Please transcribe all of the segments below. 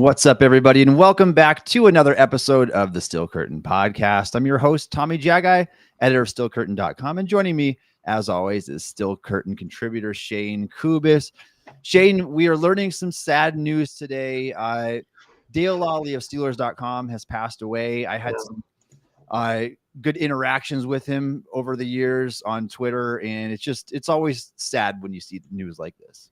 What's up, everybody, and welcome back to another episode of the Steel Curtain Podcast. I'm your host, Tommy Jaggi, editor of SteelCurtain.com, and joining me, as always, is Steel Curtain contributor Shayne Kubas. Shayne, we are learning some sad news today. Dale Lally of Steelers.com has passed away. I had some good interactions with him over the years on Twitter, and it's always sad when you see news like this.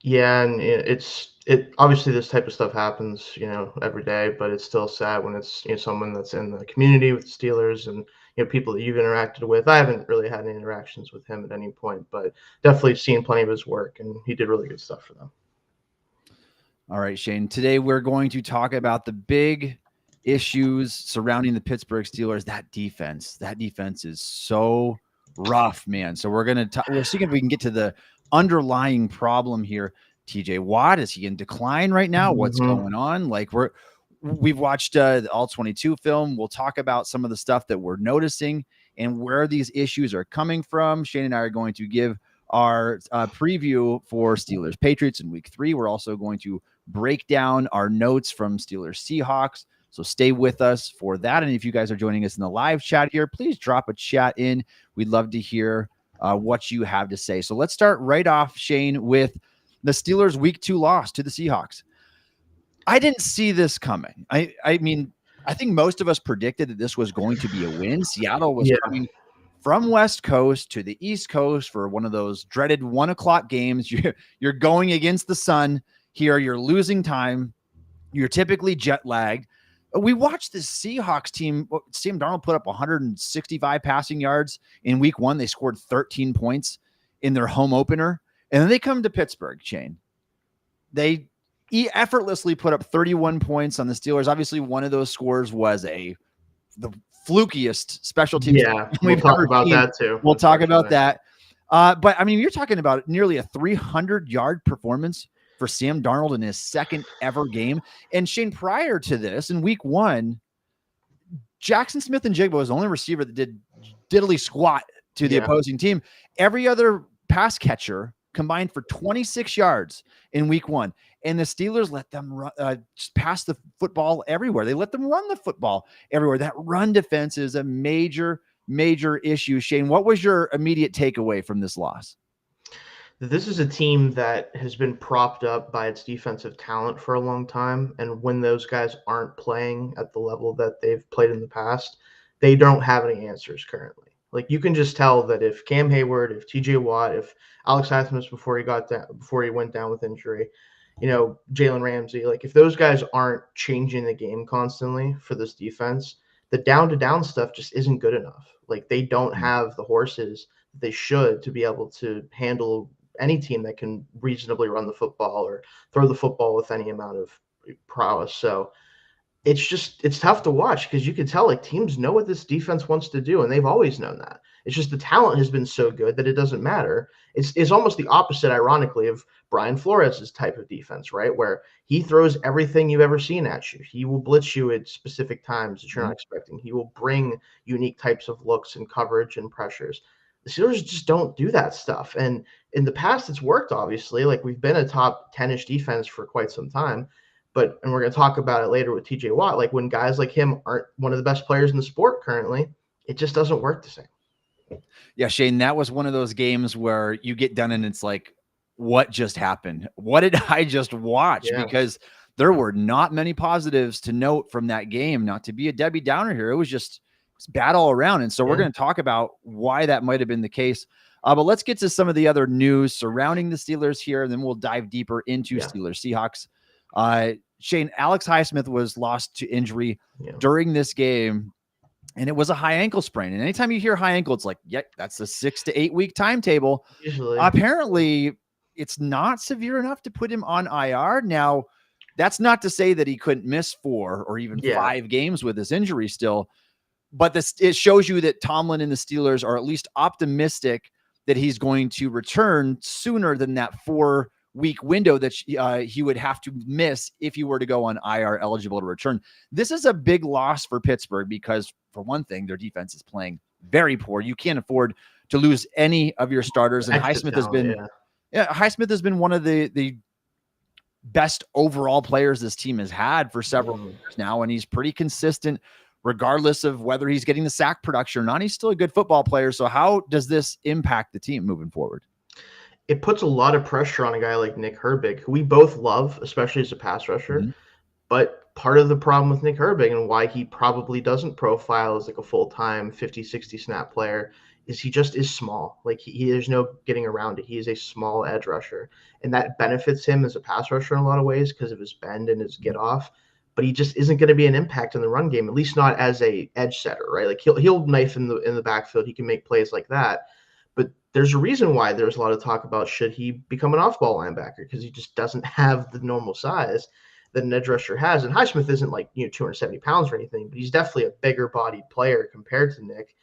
Yeah, and it obviously this type of stuff happens, every day, but it's still sad when it's someone that's in the community with the Steelers and people that you've interacted with. I haven't really had any interactions with him at any point, but definitely seen plenty of his work, and he did really good stuff for them. All right, Shayne. Today we're going to talk about the big issues surrounding the Pittsburgh Steelers. That defense is so rough, man. So we're seeing if we can get to the underlying problem here. TJ Watt, is he in decline right now? What's going on? Like we've watched the All 22 film. We'll talk about some of the stuff that we're noticing and where these issues are coming from. Shayne and I are going to give our preview for Steelers Patriots in week 3. We're also going to break down our notes from Steelers Seahawks. So stay with us for that. And if you guys are joining us in the live chat here, please drop a chat in. We'd love to hear what you have to say. So let's start right off, Shayne, with the Steelers' week 2 loss to the Seahawks. I didn't see this coming. I mean, I think most of us predicted that this was going to be a win. Seattle was coming from West Coast to the East Coast for one of those dreaded 1:00 games. You're going against the sun here. You're losing time. You're typically jet lagged. We watched this Seahawks team. Sam Darnold put up 165 passing yards in week 1. They scored 13 points in their home opener. And then they come to Pittsburgh, Shayne. They effortlessly put up 31 points on the Steelers. Obviously, one of those scores was the flukiest special teams. Yeah, we'll talk about that too. We'll talk about that. But, I mean, you're talking about nearly a 300-yard performance for Sam Darnold in his second ever game. And Shayne, prior to this, in week 1, Jackson Smith-Njigba was the only receiver that did diddly squat to the opposing team. Every other pass catcher combined for 26 yards in week 1. And the Steelers let them just pass the football everywhere. They let them run the football everywhere. That run defense is a major, major issue. Shayne, what was your immediate takeaway from this loss? This is a team that has been propped up by its defensive talent for a long time. And when those guys aren't playing at the level that they've played in the past, they don't have any answers currently. Like, you can just tell that if Cam Hayward, if TJ Watt, if Alex Highsmith before he went down with injury, Jalen Ramsey, like, if those guys aren't changing the game constantly for this defense, the down-to-down stuff just isn't good enough. Like, they don't have the horses that they should to be able to handle any team that can reasonably run the football or throw the football with any amount of prowess. So it's tough to watch because you can tell, like, teams know what this defense wants to do, and they've always known that. It's just the talent has been so good that it doesn't matter. It's almost the opposite, ironically, of Brian Flores' type of defense, right? Where he throws everything you've ever seen at you. He will blitz you at specific times that you're not expecting. He will bring unique types of looks and coverage and pressures. The Steelers just don't do that stuff. And in the past, it's worked, obviously. Like, we've been a top 10-ish defense for quite some time. And we're going to talk about it later with TJ Watt. Like, when guys like him aren't one of the best players in the sport currently, it just doesn't work the same. Yeah, Shayne, that was one of those games where you get done and it's like, what just happened? What did I just watch? Yeah. Because there were not many positives to note from that game. Not to be a Debbie Downer here. It was bad all around. And so we're going to talk about why that might have been the case. But let's get to some of the other news surrounding the Steelers here, and then we'll dive deeper into Steelers Seahawks. Shayne, Alex Highsmith was lost to injury during this game, and it was a high ankle sprain. And anytime you hear high ankle, it's like, that's a 6 to 8 week timetable. Usually. Apparently, it's not severe enough to put him on IR. Now, that's not to say that he couldn't miss 4 or even 5 games with this injury still. But it shows you that Tomlin and the Steelers are at least optimistic that he's going to return sooner than that 4-week window that he would have to miss if he were to go on IR eligible to return. This is a big loss for Pittsburgh because, for one thing, their defense is playing very poor. You can't afford to lose any of your starters. And Highsmith has been one of the best overall players this team has had for several years now, and he's pretty consistent regardless of whether he's getting the sack production or not. He's still a good football player. So how does this impact the team moving forward? It puts a lot of pressure on a guy like Nick Herbig, who we both love, especially as a pass rusher. Mm-hmm. But part of the problem with Nick Herbig and why he probably doesn't profile as like a full-time 50, 60 snap player is he just is small. Like there's no getting around it. He is a small edge rusher, and that benefits him as a pass rusher in a lot of ways because of his bend and his get off. But he just isn't going to be an impact in the run game, at least not as a edge setter, right? Like he'll knife in the backfield. He can make plays like that. But there's a reason why there's a lot of talk about should he become an off-ball linebacker, because he just doesn't have the normal size that an edge rusher has. And Highsmith isn't like 270 pounds or anything, but he's definitely a bigger bodied player compared to Nick.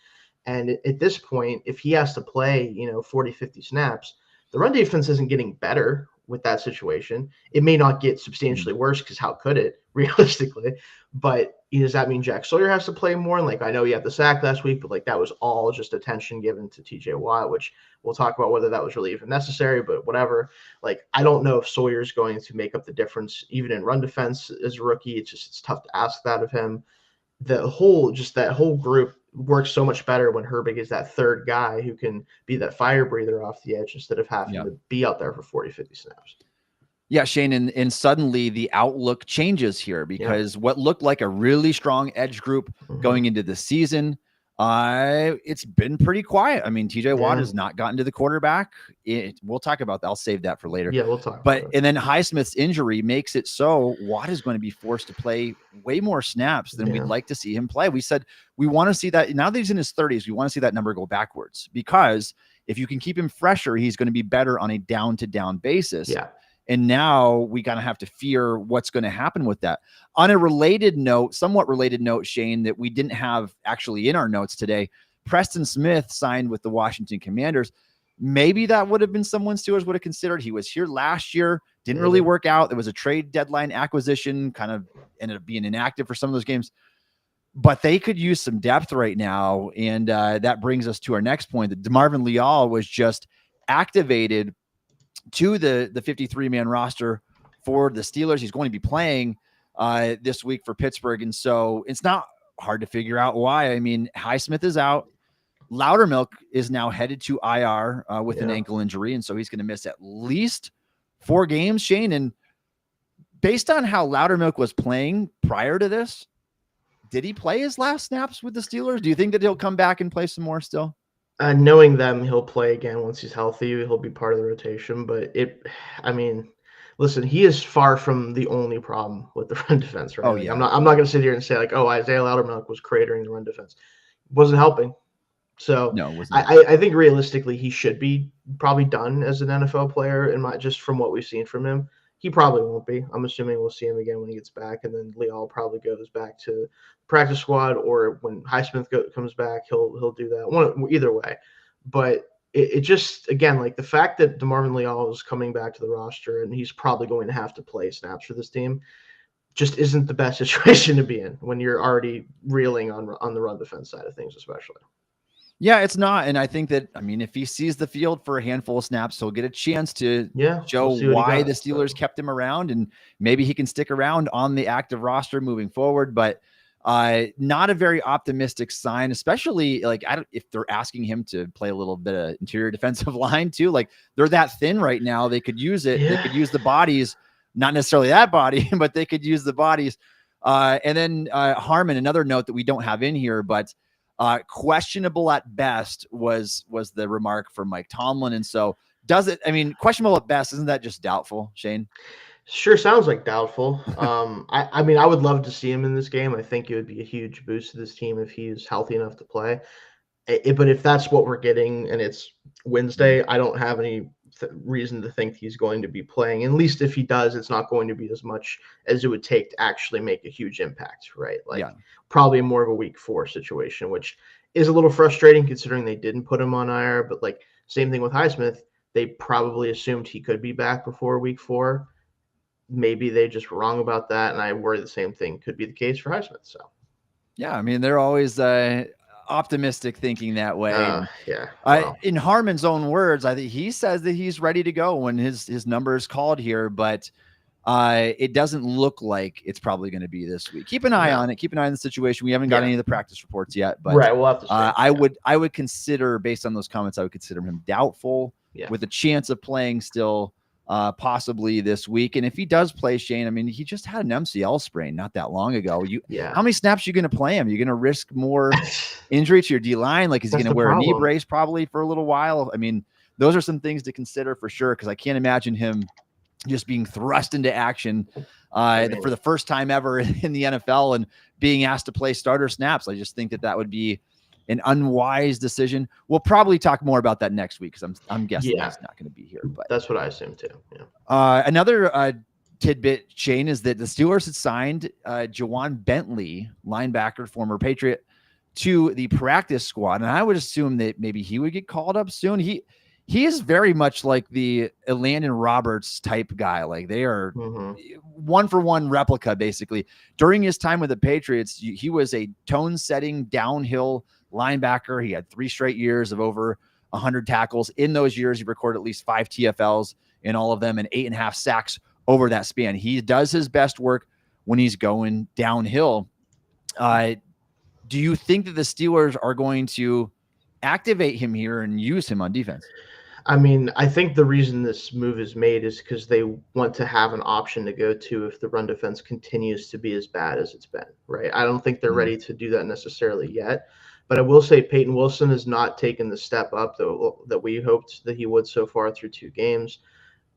And at this point, if he has to play 40, 50 snaps, the run defense isn't getting better with that situation. It may not get substantially worse, because how could it realistically? But does that mean Jack Sawyer has to play more? And I know he had the sack last week, but that was all just attention given to TJ Watt, which we'll talk about whether that was really even necessary, but whatever. I don't know if Sawyer's going to make up the difference even in run defense as a rookie. It's tough to ask that of him. That whole group works so much better when Herbig is that third guy who can be that fire breather off the edge instead of having to be out there for 40, 50 snaps. Yeah, Shane, and suddenly the outlook changes here, because what looked like a really strong edge group going into the season, it's been pretty quiet. I mean, TJ Watt has not gotten to the quarterback. We'll talk about that. I'll save that for later. Yeah, we'll talk. And then Highsmith's injury makes it so Watt is going to be forced to play way more snaps than we'd like to see him play. We said we want to see that now that he's in his 30s. We want to see that number go backwards, because if you can keep him fresher, he's going to be better on a down-to-down basis. Yeah. And now we kind of have to fear what's going to happen with that. On a related note, somewhat related note, Shane, that we didn't have actually in our notes today, Preston Smith signed with the Washington Commanders. Maybe that would have been someone Steelers would have considered. He was here last year, didn't really work out. There was a trade deadline acquisition, kind of ended up being inactive for some of those games. But they could use some depth right now. And that brings us to our next point, that DeMarvin Leal was just activated to the 53-man roster for the Steelers. He's going to be playing this week for Pittsburgh. And so it's not hard to figure out why. I mean, Highsmith is out. Loudermilk is now headed to IR with an ankle injury. And so he's going to miss at least 4 games, Shane. And based on how Loudermilk was playing prior to this, did he play his last snaps with the Steelers? Do you think that he'll come back and play some more still? Knowing them, he'll play again once he's healthy. He'll be part of the rotation. But listen, he is far from the only problem with the run defense, right? Oh, yeah. I'm not going to sit here and say Isaiah Loudermilk was cratering the run defense. Wasn't helping. So no, it wasn't. I think realistically he should be probably done as an NFL player, just from what we've seen from him. He probably won't be. I'm assuming we'll see him again when he gets back, and then Leal probably goes back to practice squad, or when Highsmith comes back, he'll do that. Either way, but it just, again, the fact that DeMarvin Leal is coming back to the roster and he's probably going to have to play snaps for this team just isn't the best situation to be in when you're already reeling on the run defense side of things, especially. Yeah, it's not. And I think that, if he sees the field for a handful of snaps, he'll get a chance to show why the Steelers kept him around, and maybe he can stick around on the active roster moving forward. But not a very optimistic sign, especially if they're asking him to play a little bit of interior defensive line too. They're that thin right now. They could use it. They could use the bodies, not necessarily that body, but they could use the bodies. And then Harmon, another note that we don't have in here, but questionable at best was the remark for Mike Tomlin. And so questionable at best, isn't that just doubtful, Shane? Sure sounds like doubtful. I would love to see him in this game. I think it would be a huge boost to this team if he's healthy enough to play. But if that's what we're getting and it's Wednesday, I don't have any reason to think he's going to be playing. At least if he does, it's not going to be as much as it would take to actually make a huge impact, right? Probably more of a week 4 situation, which is a little frustrating considering they didn't put him on IR. But same thing with Highsmith, they probably assumed he could be back before week 4. Maybe they just were wrong about that, and I worry the same thing could be the case for Highsmith. So, yeah, they're always optimistic thinking that way. Well. In Harmon's own words, I think he says that he's ready to go when his number is called here. But It doesn't look like it's probably going to be this week. Keep an eye on it. Keep an eye on the situation. We haven't got any of the practice reports yet, but right, we'll have to see. I would consider, based on those comments, I would consider him doubtful with a chance of playing still possibly this week. And if he does play, Shayne, I mean, he just had an MCL sprain not that long ago. How many snaps are you going to play him? You're going to risk more injury to your D-line? Like, is he going to wear a knee brace probably for a little while? I mean, those are some things to consider for sure, because I can't imagine him just being thrust into action for the first time ever in the NFL and being asked to play starter snaps. I just think that would be an unwise decision. We'll probably talk more about that next week, because I'm guessing he's not going to be here. But that's what I assume too. Another tidbit, Shayne, is that the Steelers had signed Jawan Bentley, linebacker, former Patriot, to the practice squad, and I would assume that maybe he would get called up soon. He is very much like the Landon Roberts type guy. Like, they are one-for-one replica, basically. During his time with the Patriots, he was a tone-setting downhill linebacker. He had 3 straight years of over 100 tackles. In those years, he recorded at least 5 TFLs in all of them and 8.5 sacks over that span. He does his best work when he's going downhill. Do you think that the Steelers are going to activate him here and use him on defense? I mean, I think the reason this move is made is because they want to have an option to go to if the run defense continues to be as bad as it's been, right? I don't think they're ready to do that necessarily yet. But I will say Peyton Wilson has not taken the step up that we hoped that he would so far through 2 games.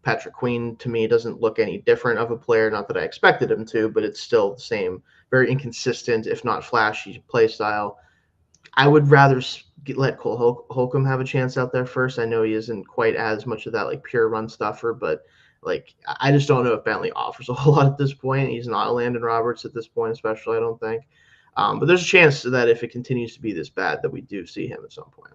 Patrick Queen, to me, doesn't look any different of a player. Not that I expected him to, but it's still the same, very inconsistent, if not flashy, play style. I would rather let Cole Holcomb have a chance out there first. I know he isn't quite as much of that like pure run stuffer, but like I just don't know if Bentley offers a whole lot at this point. He's not a Landon Roberts at this point, especially, I don't think. But there's a chance that if it continues to be this bad, that we do see him at some point.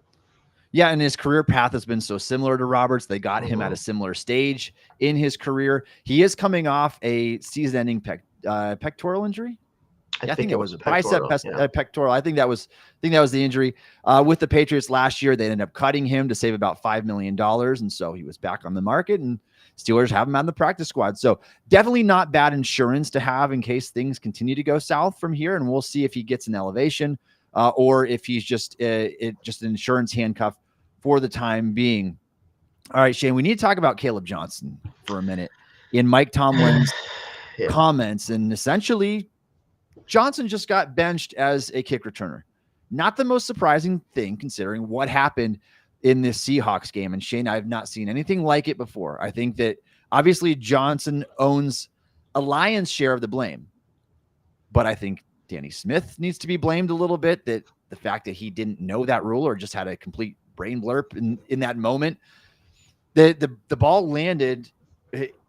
Yeah, and his career path has been so similar to Roberts. They got him at a similar stage in his career. He is coming off a season-ending pectoral injury. I think it was a pectoral. I think that was the injury with the Patriots last year. They ended up cutting him to save about $5 million, and so he was back on the market. And Steelers have him on the practice squad. So definitely not bad insurance to have in case things continue to go south from here. And we'll see if he gets an elevation or if he's just an insurance handcuff for the time being. All right, Shayne, we need to talk about Caleb Johnson for a minute. In Mike Tomlin's comments, and essentially Johnson just got benched as a kick returner. Not the most surprising thing considering what happened in this Seahawks game. And Shayne, I have not seen anything like it before. I think that obviously Johnson owns a lion's share of the blame, but I think Danny Smith needs to be blamed a little bit, that the fact that he didn't know that rule or just had a complete brain blurb in that moment. The ball landed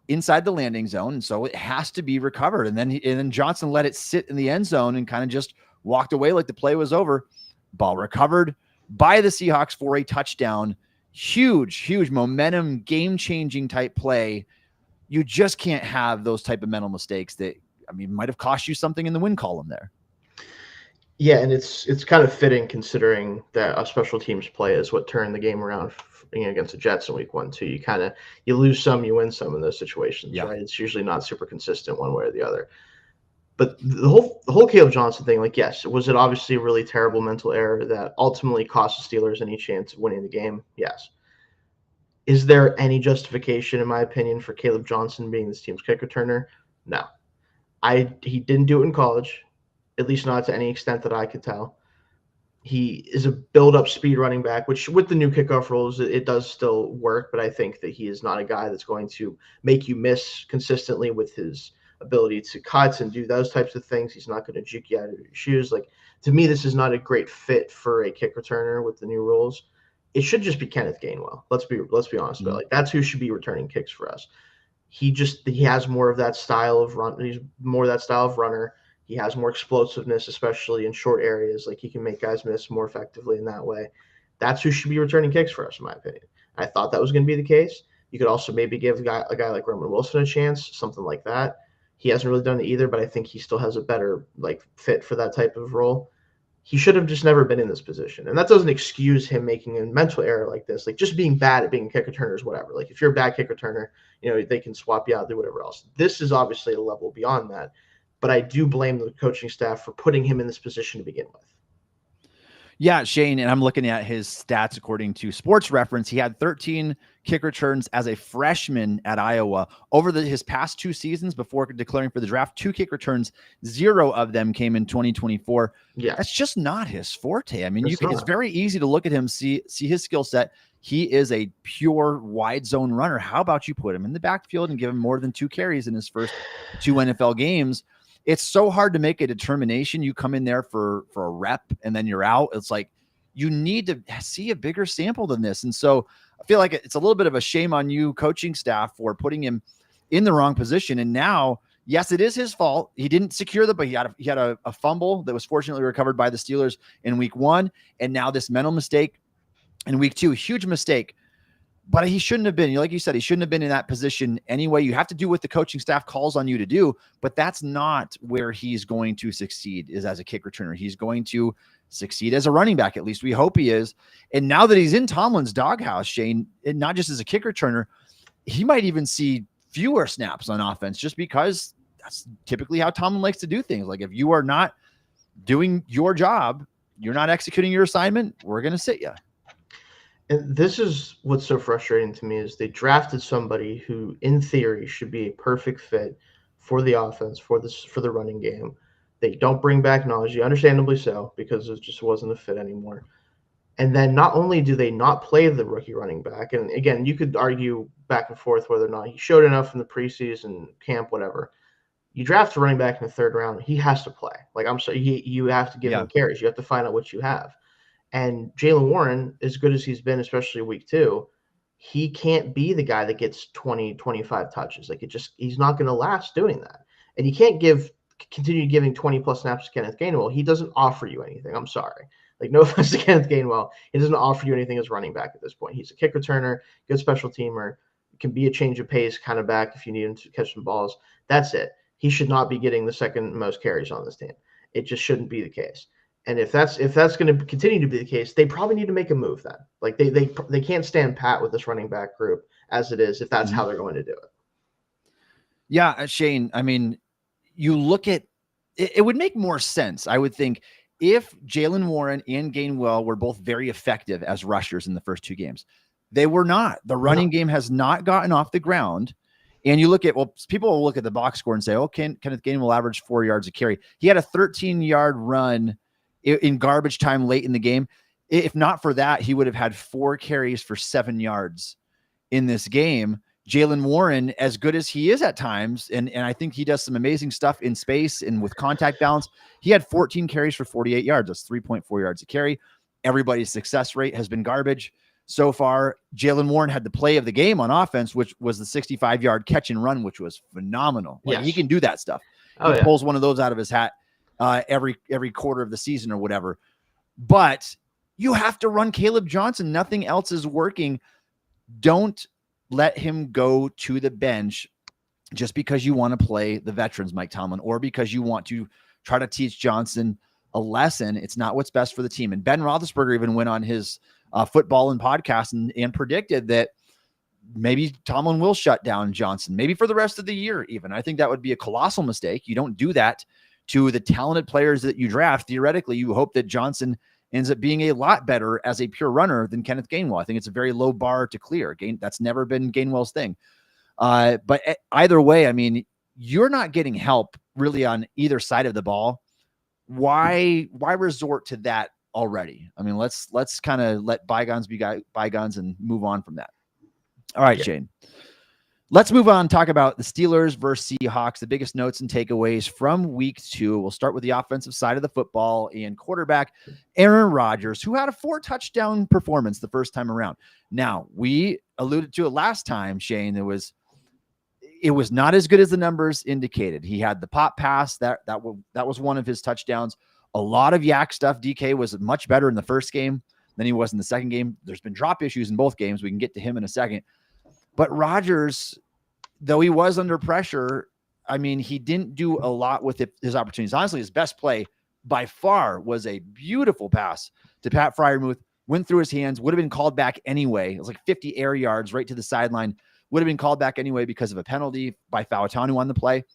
inside the landing zone, and so it has to be recovered. And then Johnson let it sit in the end zone and kind of just walked away like the play was over. Ball recovered by the Seahawks for a touchdown. Huge momentum, game-changing type play. You just can't have those type of mental mistakes that, I mean, might have cost you something in the win column there. Yeah, and it's kind of fitting considering that a special teams play is what turned the game around against the Jets in week 1, too. You lose some, you win some in those situations, right? It's usually not super consistent one way or the other. But the whole Caleb Johnson thing, like, yes, was it obviously a really terrible mental error that ultimately cost the Steelers any chance of winning the game? Yes. Is there any justification, in my opinion, for Caleb Johnson being this team's kick returner? No. He didn't do it in college, at least not to any extent that I could tell. He is a build-up speed running back, which with the new kickoff rules, it does still work, but I think that he is not a guy that's going to make you miss consistently with his ability to cut and do those types of things. He's not going to juke you out of your shoes. Like, to me, this is not a great fit for a kick returner with the new rules. It should just be Kenneth Gainwell. Let's be honest about it. Like, that's who should be returning kicks for us. He has more of that style of run. He's more of that style of runner. He has more explosiveness, especially in short areas. Like, he can make guys miss more effectively in that way. That's who should be returning kicks for us, in my opinion. I thought that was going to be the case. You could also maybe give a guy like Roman Wilson a chance, something like that. He hasn't really done it either, but I think he still has a better fit for that type of role. he should have just never been in this position. And that doesn't excuse him making a mental error like this. Like, just being bad at being a kick returner is whatever. Like, if you're a bad kick returner, they can swap you out, do whatever else. This is obviously a level beyond that. But I do blame the coaching staff for putting him in this position to begin with. Yeah, Shayne, and I'm looking at his stats according to Sports Reference. He had 13 kick returns as a freshman at Iowa. Over his past 2 seasons before declaring for the draft, 2 kick returns, 0 of them came in 2024. Yeah. That's just not his forte. I mean, it's very easy to look at him, see his skill set. He is a pure wide zone runner. How about you put him in the backfield and give him more than 2 carries in his first 2 NFL games? It's so hard to make a determination. You come in there for a rep and then you're out. It's like, you need to see a bigger sample than this. And so I feel like it's a little bit of a shame on you, coaching staff, for putting him in the wrong position. And now, yes, it is his fault. He didn't secure but he had a fumble that was fortunately recovered by the Steelers in week 1. And now this mental mistake in week 2, huge mistake. But he shouldn't have been, like you said, he shouldn't have been in that position anyway. You have to do what the coaching staff calls on you to do, but that's not where he's going to succeed, is as a kick returner. He's going to succeed as a running back. At least we hope he is. And now that he's in Tomlin's doghouse, Shayne, and not just as a kick returner, he might even see fewer snaps on offense, just because that's typically how Tomlin likes to do things. Like, if you are not doing your job, you're not executing your assignment, we're going to sit you. And this is what's so frustrating to me, is they drafted somebody who, in theory, should be a perfect fit for the offense, for the running game. They don't bring back Najee, understandably so, because it just wasn't a fit anymore. And then not only do they not play the rookie running back, and again, you could argue back and forth whether or not he showed enough in the preseason, camp, whatever. You draft a running back in the 3rd round, he has to play. Like, I'm sorry, you have to give him carries. You have to find out what you have. And Jaylen Warren, as good as he's been, especially week 2, he can't be the guy that gets 20, 25 touches. Like, he's not going to last doing that. And you can't continue giving 20-plus snaps to Kenneth Gainwell. He doesn't offer you anything. I'm sorry. Like, no offense to Kenneth Gainwell, he doesn't offer you anything as running back at this point. He's a kick returner, good special teamer, can be a change of pace kind of back if you need him to catch some balls. That's it. He should not be getting the 2nd most carries on this team. It just shouldn't be the case. And if that's going to continue to be the case, they probably need to make a move then. Like, they can't stand pat with this running back group as it is, if that's how they're going to do it. Yeah, Shayne, I mean, you look at it, it would make more sense, I would think, if Jaylen Warren and Gainwell were both very effective as rushers in the first 2 games. They were not. The running game has not gotten off the ground. And you look at, people will look at the box score and say, oh, Kenneth Gainwell averaged 4 yards a carry. He had a 13-yard run in garbage time late in the game. If not for that, he would have had 4 carries for 7 yards in this game. Jaylen Warren, as good as he is at times, and I think he does some amazing stuff in space and with contact balance, he had 14 carries for 48 yards. That's 3.4 yards a carry. Everybody's success rate has been garbage so far. Jaylen Warren had the play of the game on offense, which was the 65-yard catch and run, which was phenomenal. Like, he can do that stuff. He pulls one of those out of his hat every quarter of the season or whatever. But you have to run Caleb Johnson. Nothing else is working. Don't let him go to the bench just because you want to play the veterans, Mike Tomlin, or because you want to try to teach Johnson a lesson. It's not what's best for the team. And Ben Roethlisberger even went on his football and podcast and predicted that maybe Tomlin will shut down Johnson, maybe for the rest of the year even. I think that would be a colossal mistake. You don't do that to the talented players that you draft. Theoretically, you hope that Johnson ends up being a lot better as a pure runner than Kenneth Gainwell. I think it's a very low bar to clear. That's never been Gainwell's thing. But either way, I mean, you're not getting help really on either side of the ball. Why resort to that already? I mean, let's kind of let bygones be bygones and move on from that. All right, Shayne. Let's move on and talk about the Steelers versus Seahawks, the biggest notes and takeaways from week 2. We'll start with the offensive side of the football and quarterback Aaron Rodgers, who had a 4-touchdown performance the first time around. Now, we alluded to it last time, Shayne. It was not as good as the numbers indicated. He had the pop pass. That was one of his touchdowns. A lot of yak stuff. DK was much better in the first game than he was in the second game. There's been drop issues in both games. We can get to him in a second. But Rodgers, though he was under pressure, I mean, he didn't do a lot with his opportunities. Honestly, his best play by far was a beautiful pass to Pat Freiermuth, went through his hands, would have been called back anyway. It was like 50 air yards right to the sideline, would have been called back anyway because of a penalty by Fauatanu on the play.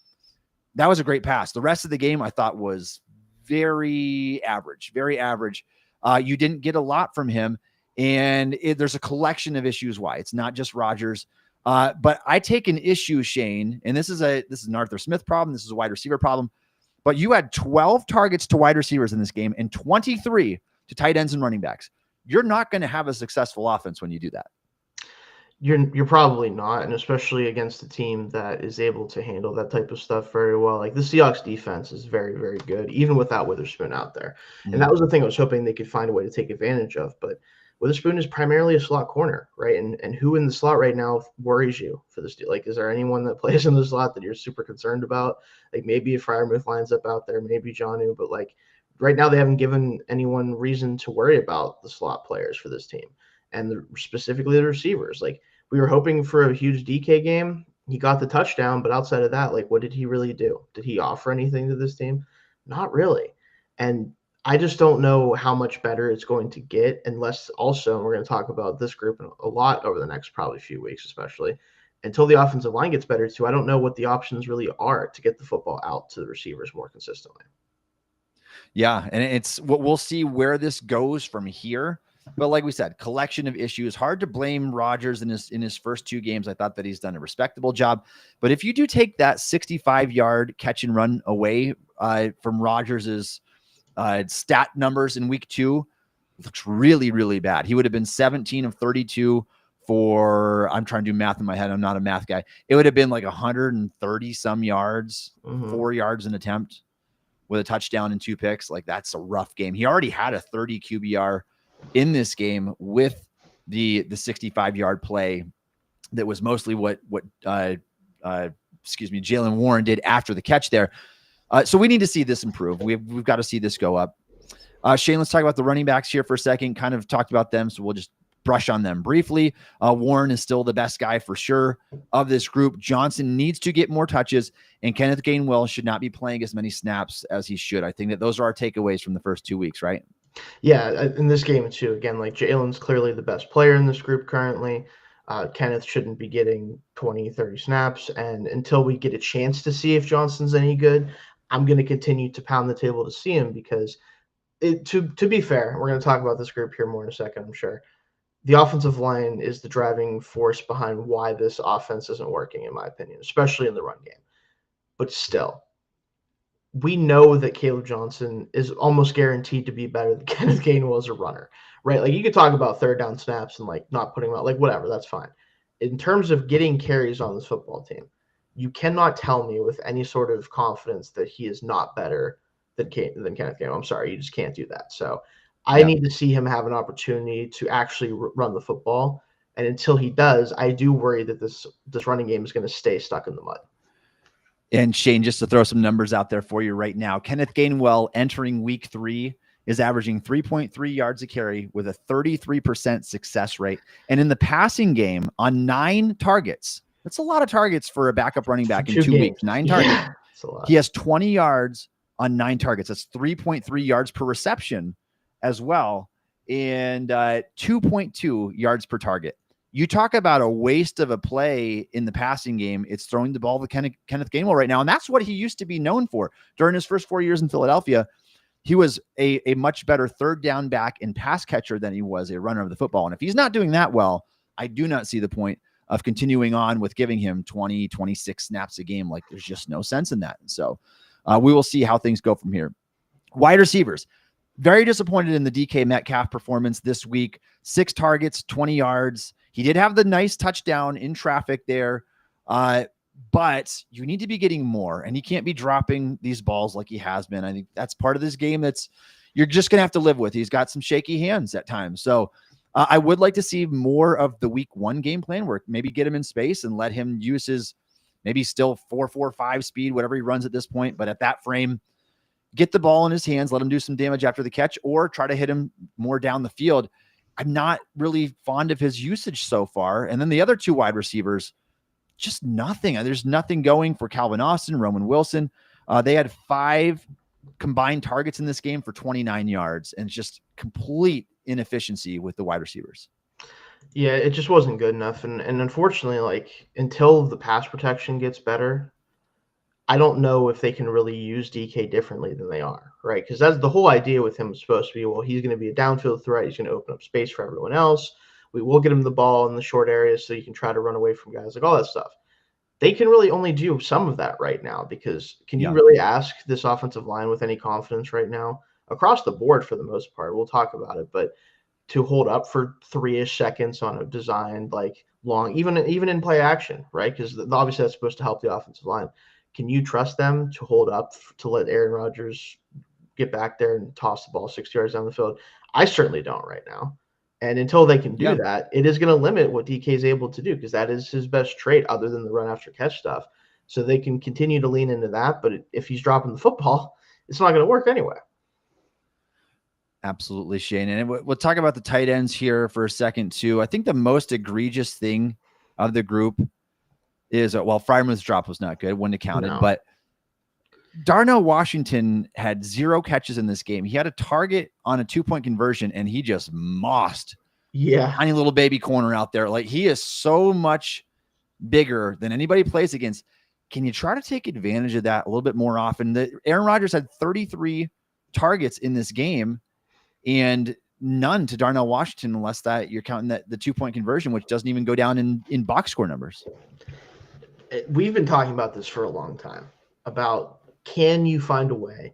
That was a great pass. The rest of the game I thought was very average, very average. You didn't get a lot from him, and there's a collection of issues why. It's not just Rodgers. But I take an issue, Shayne, and this is an Arthur Smith problem. This is a wide receiver problem. But you had 12 targets to wide receivers in this game and 23 to tight ends and running backs. You're not going to have a successful offense when you do that. You're probably not, and especially against a team that is able to handle that type of stuff very well. Like the Seahawks defense is very, very good, even without Witherspoon out there. Mm-hmm. And that was the thing I was hoping they could find a way to take advantage of. But Witherspoon is primarily a slot corner, right? And who in the slot right now worries you for this deal? Like, is there anyone that plays in the slot that you're super concerned about? Like maybe if Freiermuth lines up out there, maybe Jonnu, but like right now they haven't given anyone reason to worry about the slot players for this team, and specifically the receivers. Like we were hoping for a huge DK game. He got the touchdown, but outside of that, like what did he really do? Did he offer anything to this team? Not really. And I just don't know how much better it's going to get unless also, and we're going to talk about this group a lot over the next probably few weeks, especially until the offensive line gets better too. I don't know what the options really are to get the football out to the receivers more consistently. Yeah, and we'll see where this goes from here. But like we said, collection of issues. Hard to blame Rodgers in his first two games. I thought that he's done a respectable job. But if you do take that 65-yard catch and run away from Rodgers's stat numbers in week 2, it looks really, really bad. He would have been 17 of 32 for, I'm trying to do math in my head. I'm not a math guy. It would have been like 130 some yards, 4 yards an attempt with a touchdown and 2 picks. Like that's a rough game. He already had a 30 QBR in this game with the 65-yard play that was mostly what Jaylen Warren did after the catch there. So we need to see this improve. We've got to see this go up. Shayne, let's talk about the running backs here for a second. Kind of talked about them, so we'll just brush on them briefly. Warren is still the best guy for sure of this group. Johnson needs to get more touches, and Kenneth Gainwell should not be playing as many snaps as he should. I think that those are our takeaways from the first 2 weeks, right? Yeah, in this game too. Again, like Jalen's clearly the best player in this group currently. Kenneth shouldn't be getting 20, 30 snaps. And until we get a chance to see if Johnson's any good, I'm going to continue to pound the table to see him because to be fair, we're going to talk about this group here more in a second, I'm sure. The offensive line is the driving force behind why this offense isn't working, in my opinion, especially in the run game. But still, we know that Caleb Johnson is almost guaranteed to be better than Kenneth Gainwell as a runner, right? Like you could talk about third down snaps and like not putting him out, like whatever, that's fine. In terms of getting carries on this football team, you cannot tell me with any sort of confidence that he is not better than Kenneth Gainwell. I'm sorry, you just can't do that. So I need to see him have an opportunity to actually run the football. And until he does, I do worry that this running game is going to stay stuck in the mud. And Shayne, just to throw some numbers out there for you right now, Kenneth Gainwell entering week 3 is averaging 3.3 yards a carry with a 33% success rate. And in the passing game on 9 targets, that's a lot of targets for a backup running back in 2 weeks, 9 targets. Yeah, that's a lot. He has 20 yards on 9 targets. That's 3.3 yards per reception as well. And 2.2 yards per target. You talk about a waste of a play in the passing game. It's throwing the ball to Kenneth Gainwell right now. And that's what he used to be known for. During his first 4 years in Philadelphia, he was a much better third down back and pass catcher than he was a runner of the football. And if he's not doing that well, I do not see the point of continuing on with giving him 20, 26 snaps a game. Like there's just no sense in that. And so we will see how things go from here. Wide receivers. Very disappointed in the DK Metcalf performance this week. 6 targets, 20 yards. He did have the nice touchdown in traffic there, but you need to be getting more, and he can't be dropping these balls like he has been. I think that's part of this game you're just going to have to live with. He's got some shaky hands at times. So I would like to see more of the week 1 game plan where maybe get him in space and let him use his maybe still 4.45 speed, whatever he runs at this point. But at that frame, get the ball in his hands, let him do some damage after the catch, or try to hit him more down the field. I'm not really fond of his usage so far. And then the other 2 wide receivers, just nothing. There's nothing going for Calvin Austin, Roman Wilson. They had 5 combined targets in this game for 29 yards, and just complete inefficiency with the wide receivers. Yeah, it just wasn't good enough. And unfortunately, like until the pass protection gets better, I don't know if they can really use DK differently than they are, right? Because that's the whole idea with him was supposed to be, well, he's going to be a downfield threat. He's going to open up space for everyone else. We will get him the ball in the short areas so you can try to run away from guys, like all that stuff. They can really only do some of that right now because can you really ask this offensive line with any confidence right now across the board for the most part? We'll talk about it, but to hold up for 3-ish seconds on a designed like long, even in play action, right? Because obviously that's supposed to help the offensive line. Can you trust them to hold up to let Aaron Rodgers get back there and toss the ball 60 yards down the field? I certainly don't right now. And until they can do that, it is going to limit what DK is able to do because that is his best trait other than the run after catch stuff. So they can continue to lean into that. But if he's dropping the football, it's not going to work anyway. Absolutely, Shayne. And we'll talk about the tight ends here for a second, too. I think the most egregious thing of the group is, well, Freiermuth's drop was not good, wouldn't have counted, but Darnell Washington had 0 catches in this game. He had a target on a 2-point conversion, and he just mossed tiny little baby corner out there. Like, he is so much bigger than anybody plays against. Can you try to take advantage of that a little bit more often? Aaron Rodgers had 33 targets in this game, and none to Darnell Washington, unless that you're counting that the 2-point conversion, which doesn't even go down in box score numbers. We've been talking about this for a long time about can you find a way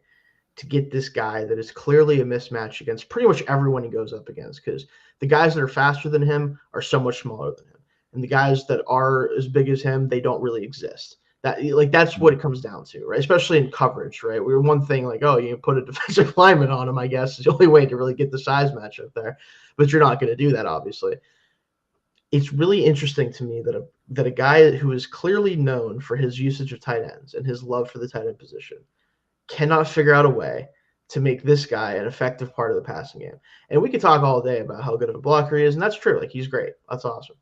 to get this guy that is clearly a mismatch against pretty much everyone he goes up against, because the guys that are faster than him are so much smaller than him, and the guys that are as big as him, they don't really exist. That's what it comes down to, right? Especially in coverage, right? We're one thing like, oh, you put a defensive lineman on him, I guess is the only way to really get the size matchup there, but you're not going to do that, obviously. It's really interesting to me that a guy who is clearly known for his usage of tight ends and his love for the tight end position cannot figure out a way to make this guy an effective part of the passing game. And we could talk all day about how good of a blocker he is, and that's true. Like, he's great. That's awesome.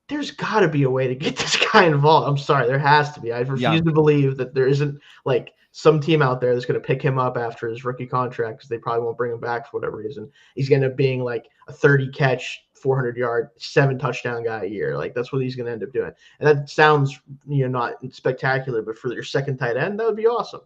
There's got to be a way to get this guy involved. I'm sorry, there has to be. I refuse to believe that there isn't like some team out there that's going to pick him up after his rookie contract because they probably won't bring him back for whatever reason. He's going to end up being like a 30-catch, 400-yard, 7-touchdown guy a year. Like, that's what he's going to end up doing. And that sounds, not spectacular, but for your second tight end, that would be awesome.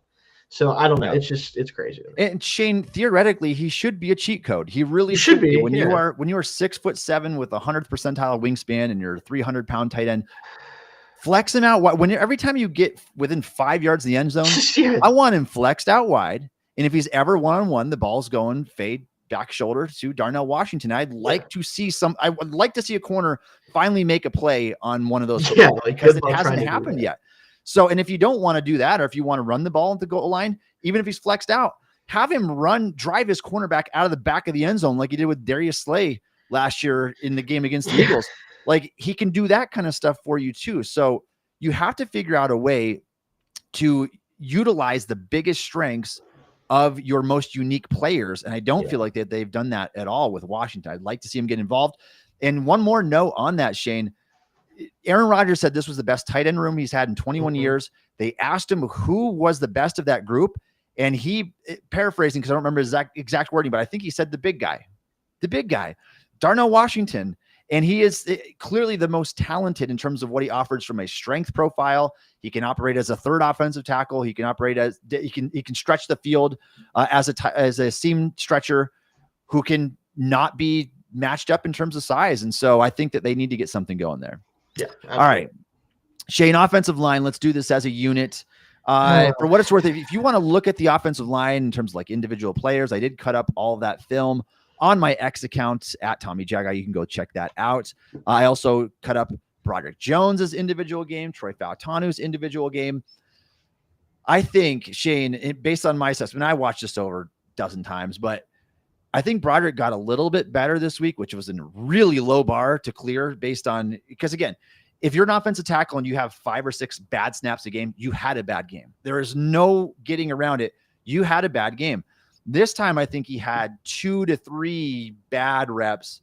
So I don't know. It's crazy. And Shayne, theoretically, he should be a cheat code. He really should be. When you are 6'7" with 100th percentile wingspan and you're a 300-pound tight end, flex him out. Every time you get within 5 yards of the end zone, I want him flexed out wide. And if he's ever one-on-one, the ball's going fade back shoulder to Darnell Washington. I'd like to see I would like to see a corner finally make a play on one of those because it hasn't happened yet. So, and if you don't want to do that, or if you want to run the ball at the goal line, even if he's flexed out, have him drive his cornerback out of the back of the end zone like he did with Darius Slay last year in the game against the Eagles. Like, he can do that kind of stuff for you too. So you have to figure out a way to utilize the biggest strengths of your most unique players. And I don't feel like they've done that at all with Washington. I'd like to see him get involved. And one more note on that, Shayne. Aaron Rodgers said this was the best tight end room he's had in 21 years. They asked him who was the best of that group. And he, paraphrasing, because I don't remember his exact wording, but I think he said the big guy, Darnell Washington. And he is clearly the most talented in terms of what he offers from a strength profile. He can operate as a third offensive tackle. He can operate as he can stretch the field as a seam stretcher who can not be matched up in terms of size. And so I think that they need to get something going there. Yeah. Absolutely. All right, Shayne, offensive line. Let's do this as a unit. For what it's worth, if you want to look at the offensive line in terms of like individual players, I did cut up all of that film on my X account at Tommy Jaggi. You can go check that out. I also cut up Broderick Jones's individual game, Troy Fautanu's individual game. I think, Shayne, based on my assessment, I watched this over a dozen times, but I think Broderick got a little bit better this week, which was a really low bar to clear because again, if you're an offensive tackle and you have 5 or 6 bad snaps a game, you had a bad game. There is no getting around it. You had a bad game. This time, I think he had 2 to 3 bad reps,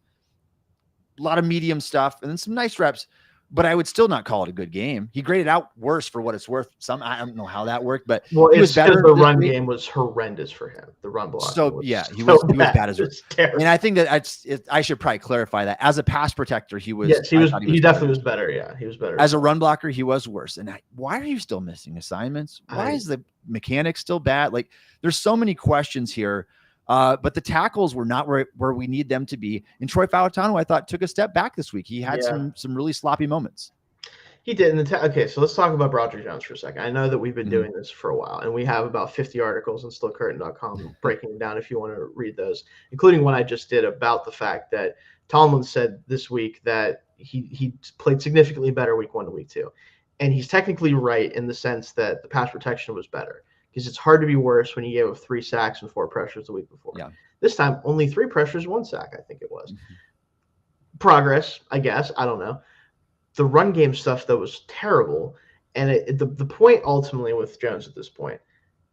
a lot of medium stuff, and then some nice reps. but I would still not call it a good game. He graded out worse for what it's worth. I don't know how that worked, but well, he was it's better. because the run game was horrendous for him. The run blocking So was yeah, he so was bad as well. terrible. And I think that I should probably clarify that as a pass protector, he was. Yes, he definitely better. was better. Yeah, he was better As a run blocker, he was worse. And why are you still missing assignments? Why is the mechanics still bad? Like, there's so many questions here. But the tackles were not where we need them to be. And Troy Fautanu, I thought, took a step back this week. He had some really sloppy moments. He did. Okay, so let's talk about Broderick Jones for a second. I know that we've been doing this for a while, and we have about 50 articles on stillcurtain.com breaking them down if you want to read those, including one I just did about the fact that Tomlin said this week that he played significantly better week 1 to week 2. And he's technically right in the sense that the pass protection was better, because it's hard to be worse when you gave up 3 sacks and 4 pressures the week before. Yeah. This time, only 3 pressures, 1 sack, I think it was. Progress, I guess. I don't know. The run game stuff, though, was terrible. And the point ultimately with Jones at this point,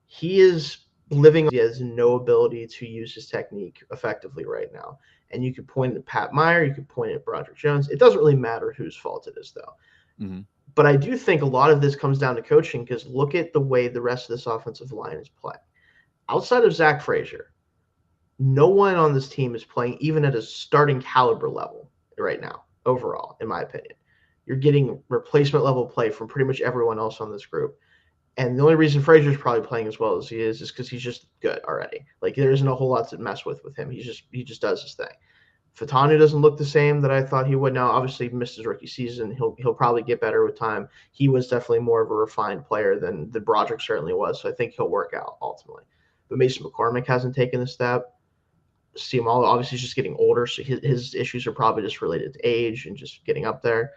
he is living. He has no ability to use his technique effectively right now. And you could point at Pat Meyer, you could point at Broderick Jones. It doesn't really matter whose fault it is, though. But I do think a lot of this comes down to coaching, because look at the way the rest of this offensive line is playing. Outside of Zach Frazier, no one on this team is playing even at a starting caliber level right now, overall, in my opinion. You're getting replacement level play from pretty much everyone else on this group. And the only reason Frazier's probably playing as well as he is because he's just good already. Like, there isn't a whole lot to mess with him. He just does his thing. Fautanu doesn't look the same that I thought he would. Now, obviously, he missed his rookie season. He'll probably get better with time. He was definitely more of a refined player than Broderick certainly was. So I think he'll work out ultimately. But Mason McCormick hasn't taken a step. Seamalo obviously is just getting older, so his issues are probably just related to age and just getting up there.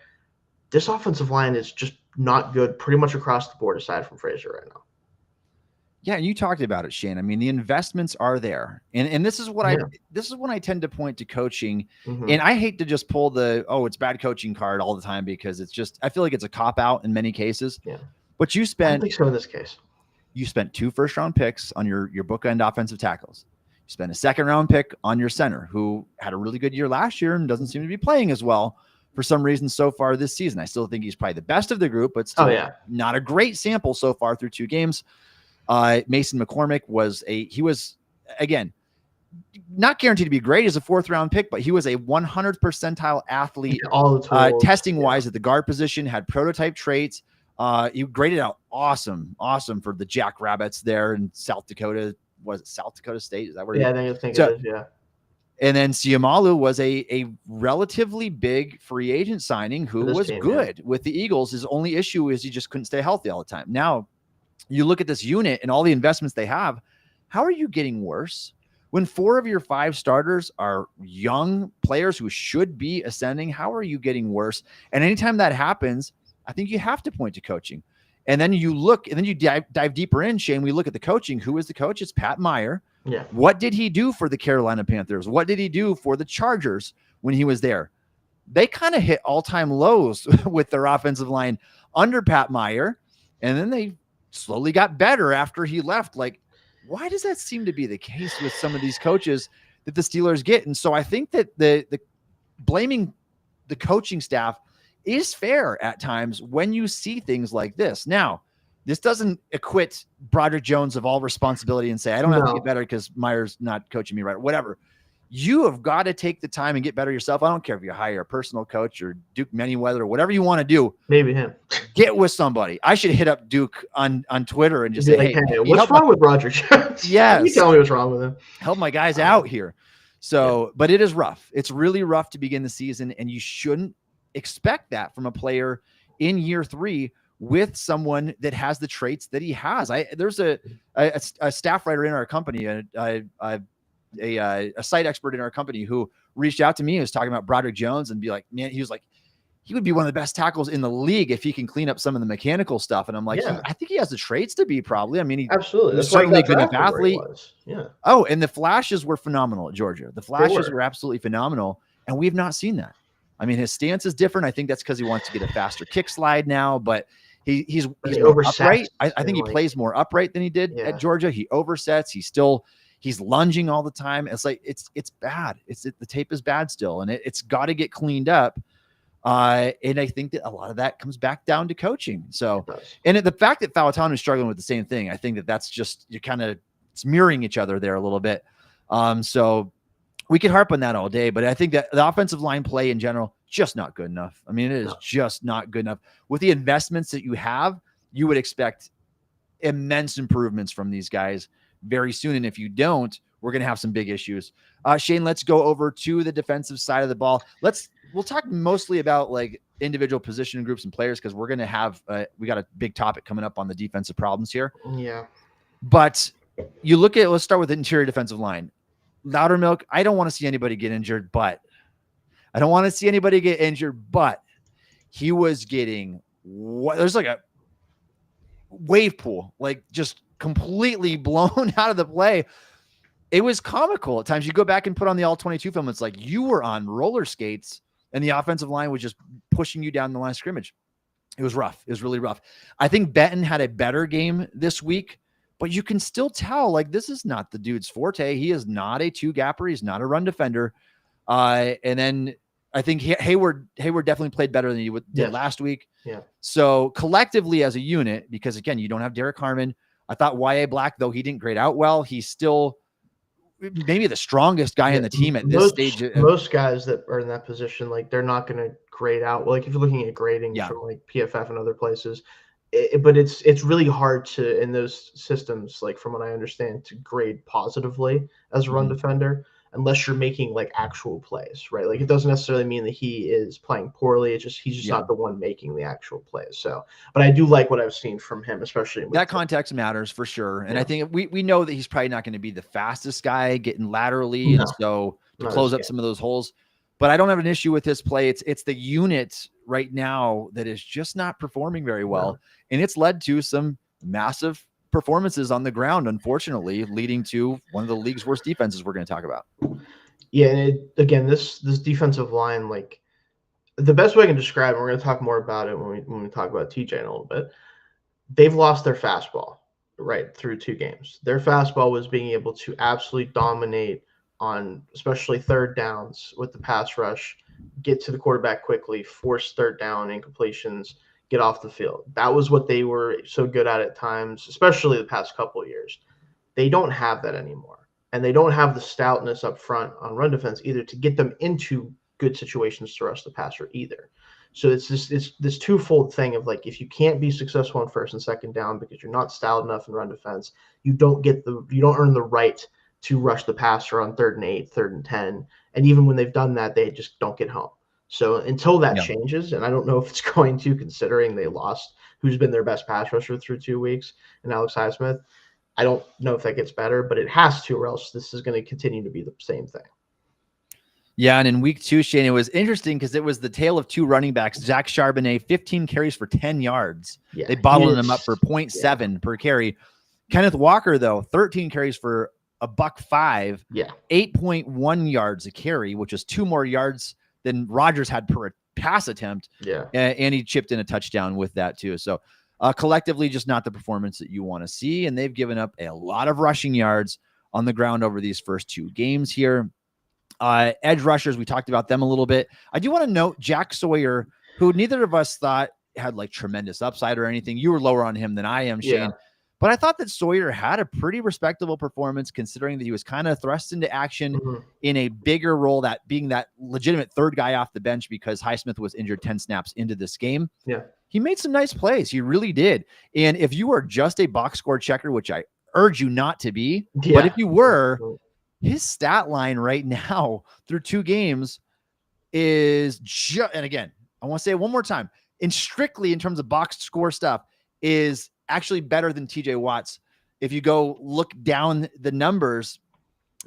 This offensive line is just not good pretty much across the board aside from Frazier right now. Yeah, and you talked about it, Shayne. I mean, the investments are there. And this is what this is when I tend to point to coaching. And I hate to just pull it's bad coaching card all the time, because it's just, I feel like it's a cop-out in many cases. Yeah. But you spent, I don't think so in this case. You spent 2 first-round picks on your bookend offensive tackles. You spent a second-round pick on your center, who had a really good year last year and doesn't seem to be playing as well for some reason so far this season. I still think he's probably the best of the group, but still not a great sample so far through 2 games. Mason McCormick was again, not guaranteed to be great as a 4th-round pick, but he was a 100 percentile athlete, all the tools, testing wise at the guard position, had prototype traits. He graded out awesome for the Jackrabbits there in South Dakota. Was it South Dakota State? Is that where? Yeah, I think it is. Yeah. And then Seumalo was a relatively big free agent signing who was good with the Eagles. His only issue is he just couldn't stay healthy all the time. Now, you look at this unit and all the investments they have. How are you getting worse when 4 of your 5 starters are young players who should be ascending? How are you getting worse? And anytime that happens, I think you have to point to coaching. And then you look, and then you dive deeper in, Shayne. We look at the coaching. Who is the coach? It's Pat Meyer. Yeah. What did he do for the Carolina Panthers? What did he do for the Chargers when he was there? They kind of hit all-time lows with their offensive line under Pat Meyer, and then they slowly got better after he left. Like, why does that seem to be the case with some of these coaches that the Steelers get? And so I think that the blaming the coaching staff is fair at times when you see things like this. Now, this doesn't acquit Broderick Jones of all responsibility and say, I don't have to get better because Meyer's not coaching me right, whatever. You have got to take the time and get better yourself. I don't care if you hire a personal coach or Duke Manyweather or whatever you want to do. Maybe him. Get with somebody. I should hit up Duke on Twitter and just say, hey, what's wrong with Broderick Jones? Yes. You tell me what's wrong with him. Help my guys out here. So, but it is rough. It's really rough to begin the season, and you shouldn't expect that from a player in year 3 with someone that has the traits that he has. There's a staff writer in our company, a site expert in our company who reached out to me and was talking about Broderick Jones and be like, man, he was like, he would be one of the best tackles in the league if he can clean up some of the mechanical stuff. And I'm like, I think he has the traits to be probably. I mean, he's certainly a good enough athlete. Yeah. Oh, and the flashes were phenomenal at Georgia. The flashes were absolutely phenomenal. And we've not seen that. I mean, his stance is different. I think that's because he wants to get a faster kick slide now, but he's more upright. I think he plays more upright than he did at Georgia. He oversets. He's lunging all the time. It's like, it's bad. The tape is bad still, and it's got to get cleaned up. And I think that a lot of that comes back down to coaching. So, It does. and the fact that Falatano is struggling with the same thing, I think that that's just, it's mirroring each other there a little bit. So we could harp on that all day, but I think that the offensive line play in general, just not good enough. I mean, it is just not good enough. With the investments that you have, you would expect immense improvements from these guys very soon. And if you don't, we're going to have some big issues. Shayne, let's go over to the defensive side of the ball. We'll talk mostly about like individual position groups and players, because we're going to have, we got a big topic coming up on the defensive problems here. Yeah. But let's start with the interior defensive line. Loudermilk, I don't want to see anybody get injured, but he was getting there's like a wave pool, like just completely blown out of the play. It was comical at times. You go back and put on the all 22 film. It's like you were on roller skates and the offensive line was just pushing you down the line of scrimmage. It was rough. It was really rough. I think Benton had a better game this week, but you can still tell, like, this is not the dude's forte. He is not a two-gapper. He's not a run defender. And then I think Hayward definitely played better than he did last week. Yeah. So collectively as a unit, because again, you don't have Derek Harmon. I thought Y.A. Black, though he didn't grade out well, he's still maybe the strongest guy in the team at this stage. Most guys that are in that position, like, they're not going to grade out. Like, if you're looking at grading from like PFF and other places, but it's really hard to, in those systems, like from what I understand, to grade positively as a run defender unless you're making like actual plays, right? Like, it doesn't necessarily mean that he is playing poorly. It's just he's just not the one making the actual plays. So, but I do like what I've seen from him, especially with that context matters for sure. And I think we know that he's probably not going to be the fastest guy getting laterally, and so to close up some of those holes. But I don't have an issue with his play. It's the unit right now that is just not performing very well, and it's led to some massive performances on the ground, unfortunately, leading to one of the league's worst defenses we're going to talk about. Yeah, and again, this defensive line, like, the best way I can describe it, we're going to talk more about it when we talk about TJ in a little bit. They've lost their fastball right through 2 games. Their fastball was being able to absolutely dominate on especially third downs with the pass rush, get to the quarterback quickly, force third down incompletions, get off the field. That was what they were so good at times, especially the past couple of years. They don't have that anymore. And they don't have the stoutness up front on run defense either to get them into good situations to rush the passer either. So it's this twofold thing of, like, if you can't be successful on first and second down because you're not stout enough in run defense, you don't earn the right to rush the passer on 3rd and 8, 3rd and 10. And even when they've done that, they just don't get home. So until that changes, and I don't know if it's going to, considering they lost who's been their best pass rusher through 2 weeks, and Alex Highsmith, I don't know if that gets better, but it has to, or else this is going to continue to be the same thing. Yeah, and in week 2, Shayne, it was interesting because it was the tale of 2 running backs. Zach Charbonnet, 15 carries for 10 yards. Yeah, they bottled him up for 0.7 per carry. Kenneth Walker, though, 13 carries for $105. Yeah, 8.1 yards a carry, which is 2 more yards than Rodgers had per pass attempt. Yeah, and he chipped in a touchdown with that too. So collectively, just not the performance that you want to see. And they've given up a lot of rushing yards on the ground over these first 2 games here. Edge rushers, we talked about them a little bit. I do want to note Jack Sawyer, who neither of us thought had like tremendous upside or anything. You were lower on him than I am, Shayne. Yeah. But I thought that Sawyer had a pretty respectable performance, considering that he was kind of thrust into action in a bigger role, that being that legitimate 3rd guy off the bench because Highsmith was injured 10 snaps into this game. Yeah, he made some nice plays. He really did. And if you are just a box score checker, which I urge you not to be, but if you were, his stat line right now through 2 games is and again, I want to say it one more time, and strictly in terms of box score stuff, is actually better than TJ Watt's. If you go look down the numbers,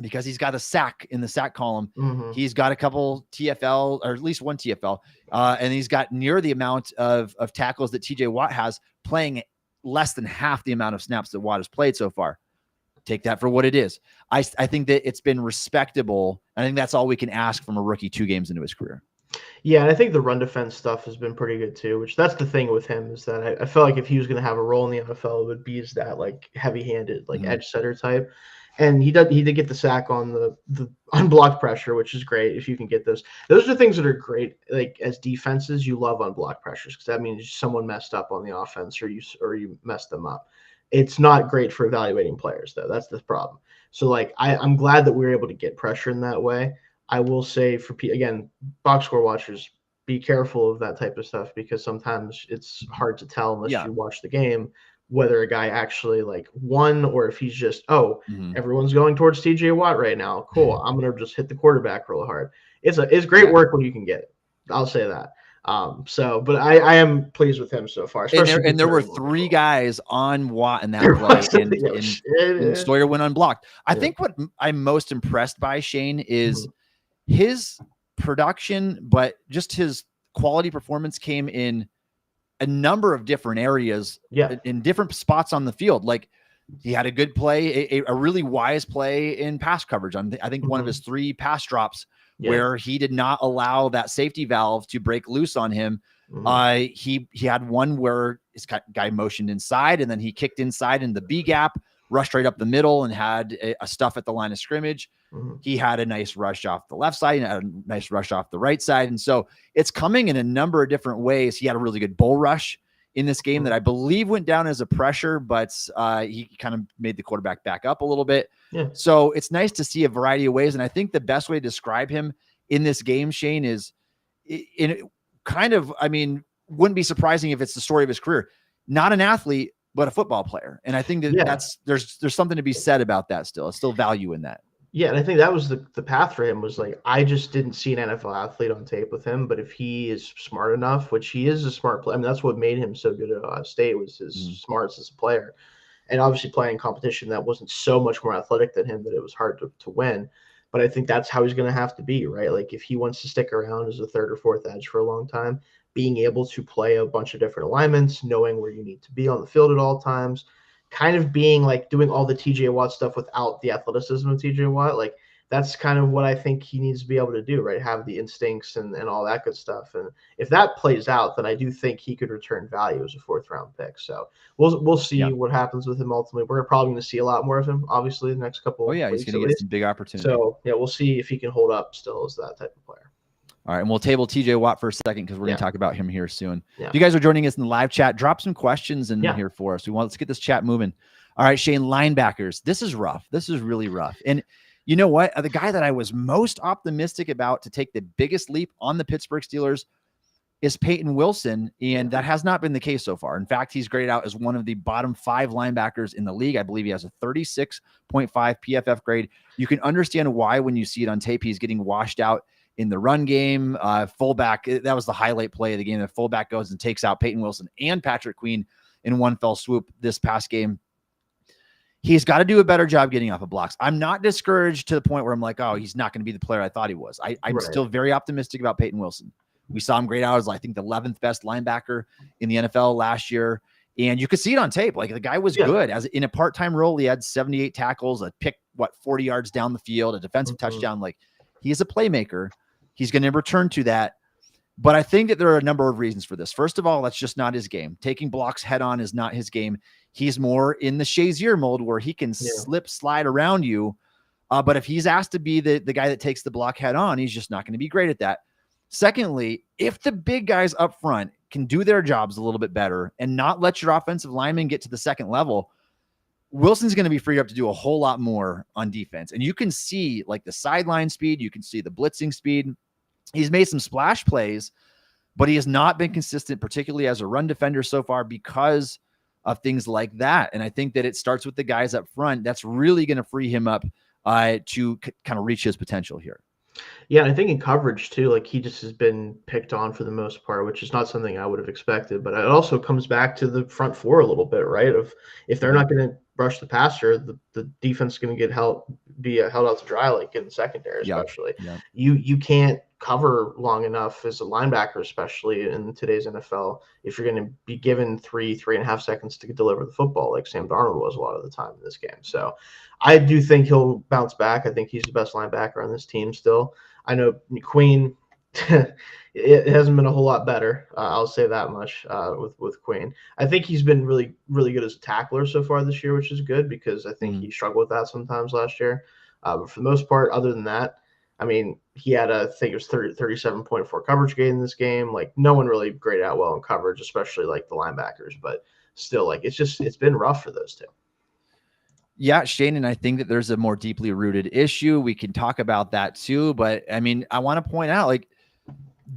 because he's got a sack in the sack column, he's got a couple TFL, or at least 1 TFL, and he's got near the amount of tackles that TJ Watt has, playing less than half the amount of snaps that Watt has played so far. Take that for what it is. I think that it's been respectable. I think that's all we can ask from a rookie 2 games into his career. Yeah, and I think the run defense stuff has been pretty good too, which that's the thing with him, is that I feel like if he was going to have a role in the NFL, it would be as that like heavy-handed, like edge setter type. And he did get the sack on the unblocked pressure, which is great if you can get those. Those are things that are great. Like as defenses, you love unblocked pressures because that means someone messed up on the offense or you messed them up. It's not great for evaluating players though. That's the problem. So like I'm glad that we were able to get pressure in that way. I will say again, box score watchers, be careful of that type of stuff because sometimes it's hard to tell unless you watch the game whether a guy actually like won or if he's just everyone's going towards TJ Watt right now. Cool. I'm gonna just hit the quarterback real hard. It's great work when you can get it. I'll say that. But I am pleased with him so far. And there were 3 guys on Watt in that play, and Sawyer went unblocked. I think what I'm most impressed by, Shayne, is his production, but just his quality performance came in a number of different areas, in different spots on the field. Like he had a good play, a really wise play in pass coverage. I think one of his 3 pass drops where he did not allow that safety valve to break loose on him. He had one where his guy motioned inside and then he kicked inside in the B gap, rushed right up the middle and had a stuff at the line of scrimmage. He had a nice rush off the left side and a nice rush off the right side. And so it's coming in a number of different ways. He had a really good bull rush in this game that I believe went down as a pressure, but he kind of made the quarterback back up a little bit. So it's nice to see a variety of ways. And I think the best way to describe him in this game, Shayne, is wouldn't be surprising if it's the story of his career. Not an athlete, but a football player. And I think that there's something to be said about that still. It's still value in that. Yeah, and I think that was the path for him was like, I just didn't see an NFL athlete on tape with him, but if he is smart enough, which he is a smart player, I mean, that's what made him so good at Ohio State was his smarts as a player. And obviously playing competition that wasn't so much more athletic than him that it was hard to win. But I think that's how he's going to have to be, right? Like if he wants to stick around as a third or fourth edge for a long time, being able to play a bunch of different alignments, knowing where you need to be on the field at all times, kind of being like doing all the TJ Watt stuff without the athleticism of TJ Watt. Like that's kind of what I think he needs to be able to do, right? Have the instincts and all that good stuff. And if that plays out, then I do think he could return value as a 4th round pick. So we'll see what happens with him ultimately. We're probably going to see a lot more of him, obviously, the next couple of weeks. He's going to get some big opportunity. So we'll see if he can hold up still as that type of player. All right, and we'll table TJ Watt for a second because we're going to talk about him here soon. If you guys are joining us in the live chat, drop some questions in here for us. Let's get this chat moving. All right, Shayne, linebackers. This is rough. This is really rough. And you know what? The guy that I was most optimistic about to take the biggest leap on the Pittsburgh Steelers is Peyton Wilson, and that has not been the case so far. In fact, he's graded out as one of the bottom 5 linebackers in the league. I believe he has a 36.5 PFF grade. You can understand why when you see it on tape, he's getting washed out in the run game. Fullback, that was the highlight play of the game. The fullback goes and takes out Peyton Wilson and Patrick Queen in one fell swoop this past game. He's got to do a better job getting off of blocks. I'm not discouraged to the point where I'm like, oh, he's not going to be the player I thought he was. I'm still very optimistic about Peyton Wilson. We saw him grade out as, I think, the 11th best linebacker in the NFL last year. And you could see it on tape. Like the guy was good. As in a part-time role, he had 78 tackles, a pick, 40 yards down the field, a defensive touchdown. Like he is a playmaker. He's going to return to that. But I think that there are a number of reasons for this. First of all, that's just not his game. Taking blocks head on is not his game. He's more in the Shazier mold where he can slide around you. But if he's asked to be the guy that takes the block head on, he's just not going to be great at that. Secondly, if the big guys up front can do their jobs a little bit better and not let your offensive linemen get to the second level, Wilson's going to be freed up to do a whole lot more on defense. And you can see like the sideline speed. You can see the blitzing speed. He's made some splash plays, but he has not been consistent, particularly as a run defender so far because of things like that. And I think that it starts with the guys up front. That's really going to free him up to kind of reach his potential here. Yeah, and I think in coverage too, like he just has been picked on for the most part, which is not something I would have expected. But it also comes back to the front four a little bit, right? Of if they're not going to rush the passer, the defense is going to get held out to dry, like in the secondary, especially. You can't cover long enough as a linebacker, especially in today's NFL, if you're going to be given 3.5 seconds to deliver the football, like Sam Darnold was a lot of the time in this game. So I do think he'll bounce back. I think he's the best linebacker on this team still. I know Queen, it hasn't been a whole lot better. I'll say that much with Queen. I think he's been really, really good as a tackler so far this year, which is good because I think he struggled with that sometimes last year. But for the most part, other than that, I mean, he had I think it was 37.4 coverage gain in this game. Like no one really graded out well in coverage, especially like the linebackers. But still, like it's been rough for those two. Yeah, Shane, and I think that there's a more deeply rooted issue. We can talk about that too. But I mean, I want to point out like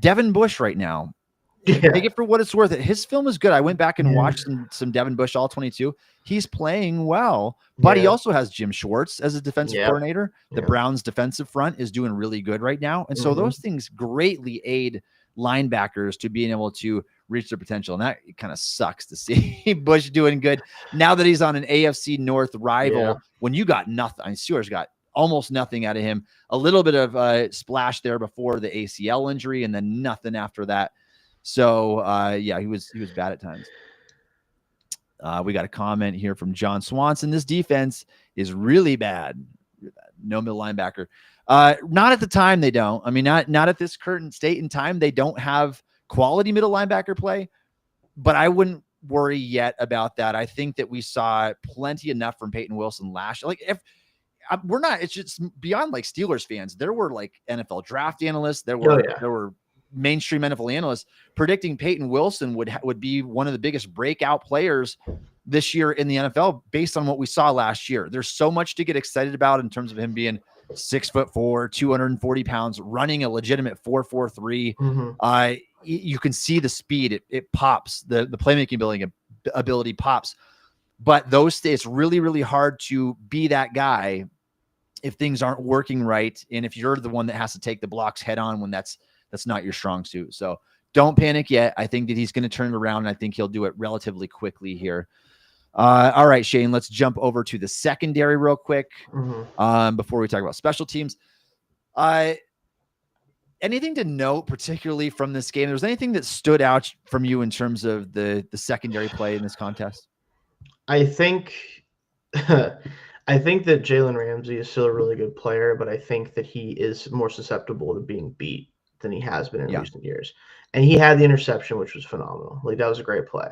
Devin Bush right now. Yeah. Take it for what it's worth. His film is good. I went back and watched some Devin Bush all 22. He's playing well, but he also has Jim Schwartz as a defensive coordinator. The Browns defensive front is doing really good right now. And so those things greatly aid linebackers to being able to reach their potential. And that kind of sucks to see Bush doing good now that he's on an AFC North rival when you got nothing. I mean, Steelers got almost nothing out of him. A little bit of a splash there before the ACL injury and then nothing after that. So, yeah, he was bad at times. We got a comment here from John Swanson. This defense is really bad. No middle linebacker. Not at the time they don't. I mean, not at this current state in time. They don't have quality middle linebacker play, but I wouldn't worry yet about that. I think that we saw plenty enough from Peyton Wilson last year. Like if we're not, it's just beyond like Steelers fans. There were like NFL draft analysts. There were mainstream NFL analysts predicting Peyton Wilson would be one of the biggest breakout players this year in the NFL based on what we saw last year. There's so much to get excited about in terms of him being 6'4", 240 pounds, running a legitimate 4.43. You can see the speed. It pops. The playmaking ability pops. But it's really, really hard to be that guy if things aren't working right. And if you're the one that has to take the blocks head on when that's not your strong suit. So don't panic yet. I think that he's going to turn it around, and I think he'll do it relatively quickly here. All right, Shane, let's jump over to the secondary real quick before we talk about special teams. Anything to note particularly from this game? There's anything that stood out from you in terms of the secondary play in this contest? I think I think that Jalen Ramsey is still a really good player, but I think that he is more susceptible to being beat than he has been in recent years. And he had the interception, which was phenomenal. Like that was a great play.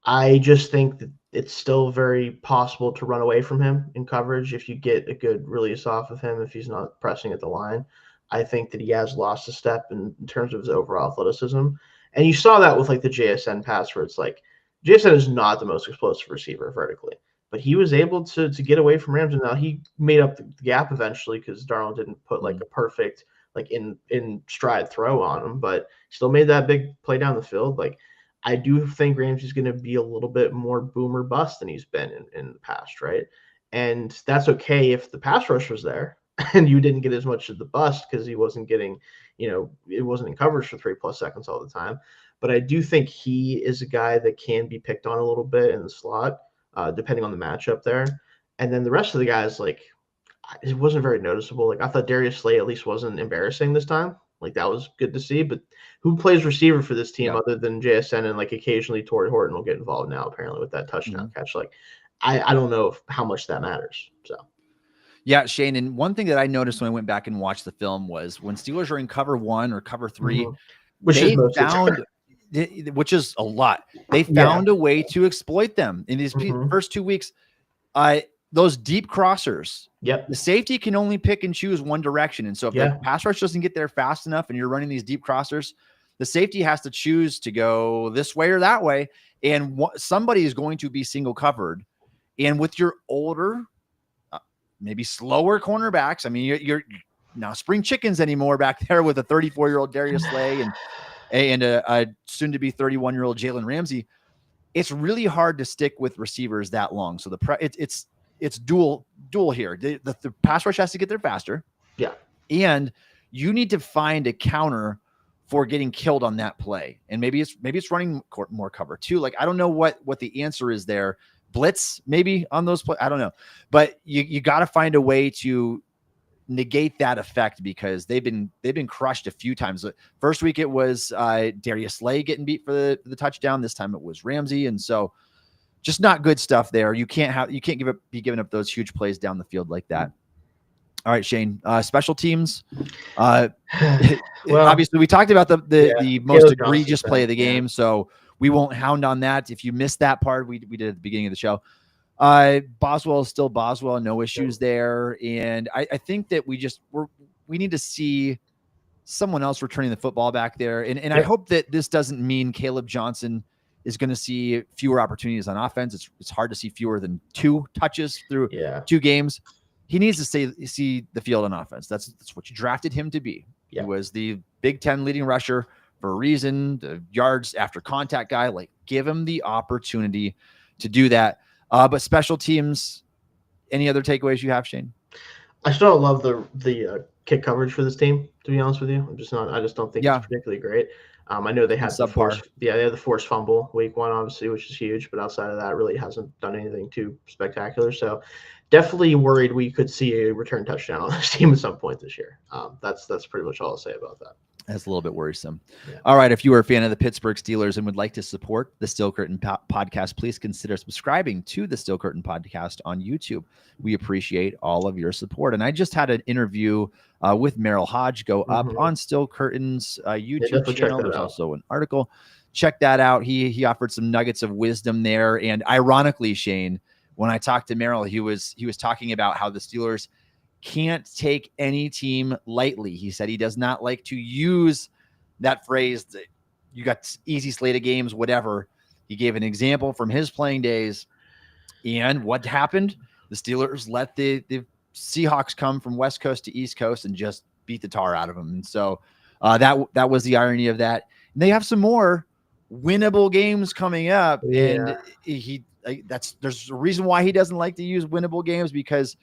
I just think that it's still very possible to run away from him in coverage if you get a good release off of him, if he's not pressing at the line. I think that he has lost a step in terms of his overall athleticism. And you saw that with like the JSN pass where it's like JSN is not the most explosive receiver vertically, but he was able to get away from Ramsey. Now he made up the gap eventually because Darnold didn't put like a perfect like in stride throw on him, but still made that big play down the field. Like I do think Ramsey's going to be a little bit more boom or bust than he's been in the past, right? And that's okay if the pass rush was there and you didn't get as much of the bust because he wasn't getting, it wasn't in coverage for 3+ seconds all the time. But I do think he is a guy that can be picked on a little bit in the slot, depending on the matchup there. And then the rest of the guys, like, it wasn't very noticeable. Like, I thought Darius Slay at least wasn't embarrassing this time. Like, that was good to see. But who plays receiver for this team other than JSN and, like, occasionally Torrey Horton will get involved now, apparently, with that touchdown catch. Like, I don't know how much that matters. So. Yeah, Shane, and one thing that I noticed when I went back and watched the film was when Steelers are in cover 1 or cover 3, which is a lot. They found a way to exploit them in these first 2 weeks. Those deep crossers, the safety can only pick and choose one direction. And so if the pass rush doesn't get there fast enough and you're running these deep crossers, the safety has to choose to go this way or that way. And somebody is going to be single covered. And with your older, maybe slower cornerbacks, I mean, you're not spring chickens anymore back there with a 34-year-old Darius Slay and a soon-to-be 31-year-old Jalen Ramsey. It's really hard to stick with receivers that long. So it's dual here. The pass rush has to get there faster. Yeah. And you need to find a counter for getting killed on that play. And maybe it's running more cover too. Like, I don't know what the answer is there. Blitz maybe on those plays. I don't know, but you got to find a way to negate that effect because they've been crushed a few times. First week it was Darius Slay getting beat for the touchdown. This time it was Ramsey. And so just not good stuff there. You can't be giving up those huge plays down the field like that. All right, Shayne. Special teams. Uh, Well, obviously, we talked about the most Caleb egregious Johnson's play of the back, yeah. game, so we won't hound on that. If you missed that part, we did at the beginning of the show. Boswell is still Boswell, no issues there, and I think that we need to see someone else returning the football back there, and I hope that this doesn't mean Caleb Johnson is going to see fewer opportunities on offense. It's hard to see fewer than 2 touches through 2 games. He needs to see the field on offense. That's what you drafted him to be. He was the Big Ten leading rusher for a reason, the yards after contact guy. Like, give him the opportunity to do that. But special teams, any other takeaways you have, Shayne? I still don't love the kick coverage for this team, to be honest with you. I just don't think it's particularly great. I know they had the forced fumble week 1, obviously, which is huge, but outside of that, really hasn't done anything too spectacular. So definitely worried we could see a return touchdown on this team at some point this year. That's pretty much all I'll say about that. That's a little bit worrisome. Yeah. All right. If you are a fan of the Pittsburgh Steelers and would like to support the Steel Curtain podcast, please consider subscribing to the Steel Curtain podcast on YouTube. We appreciate all of your support. And I just had an interview with Merrill Hodge go up on Steel Curtain's YouTube channel. There's also an article. Check that out. He offered some nuggets of wisdom there. And ironically, Shayne, when I talked to Merrill, he was talking about how the Steelers can't take any team lightly. He said he does not like to use that phrase that you got easy slate of games, whatever. He gave an example from his playing days. And what happened? The Steelers let the Seahawks come from West Coast to East Coast and just beat the tar out of them. And so that was the irony of that. And they have some more winnable games coming up. Yeah. And there's a reason why he doesn't like to use winnable games, because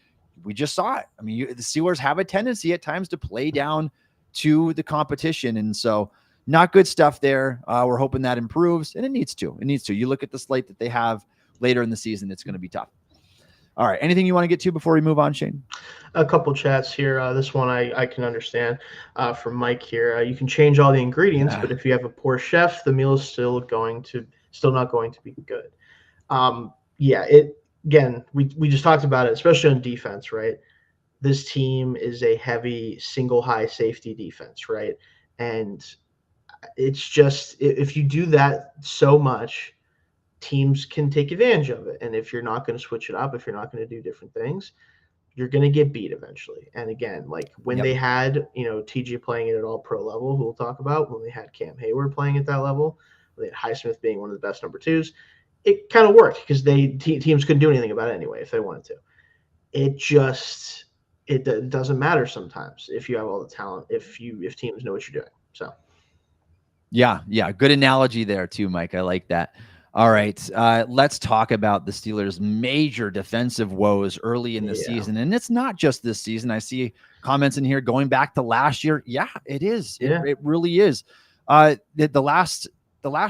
we just saw it. I mean, the Steelers have a tendency at times to play down to the competition. And so not good stuff there. We're hoping that improves, and it needs to. You look at the slate that they have later in the season, it's going to be tough. All right. Anything you want to get to before we move on, Shayne? A couple chats here. This one I can understand from Mike here. You can change all the ingredients, but if you have a poor chef, the meal is still not going to be good. Again, we just talked about it, especially on defense, right? This team is a heavy single high safety defense, right? And it's just, if you do that so much, teams can take advantage of it. And if you're not going to switch it up, if you're not going to do different things, you're going to get beat eventually. And again, like when they had, TJ playing it at all pro level, who we'll talk about, when they had Cam Hayward playing at that level, they had Highsmith being one of the best number 2s, it kind of worked because teams couldn't do anything about it anyway if they wanted to. It doesn't matter sometimes if you have all the talent, if teams know what you're doing. So yeah, good analogy there too, Mike. I like that. All right, let's talk about the Steelers' major defensive woes early in the season. And it's not just this season. I see comments in here going back to last year. Yeah, it is. It really is. The last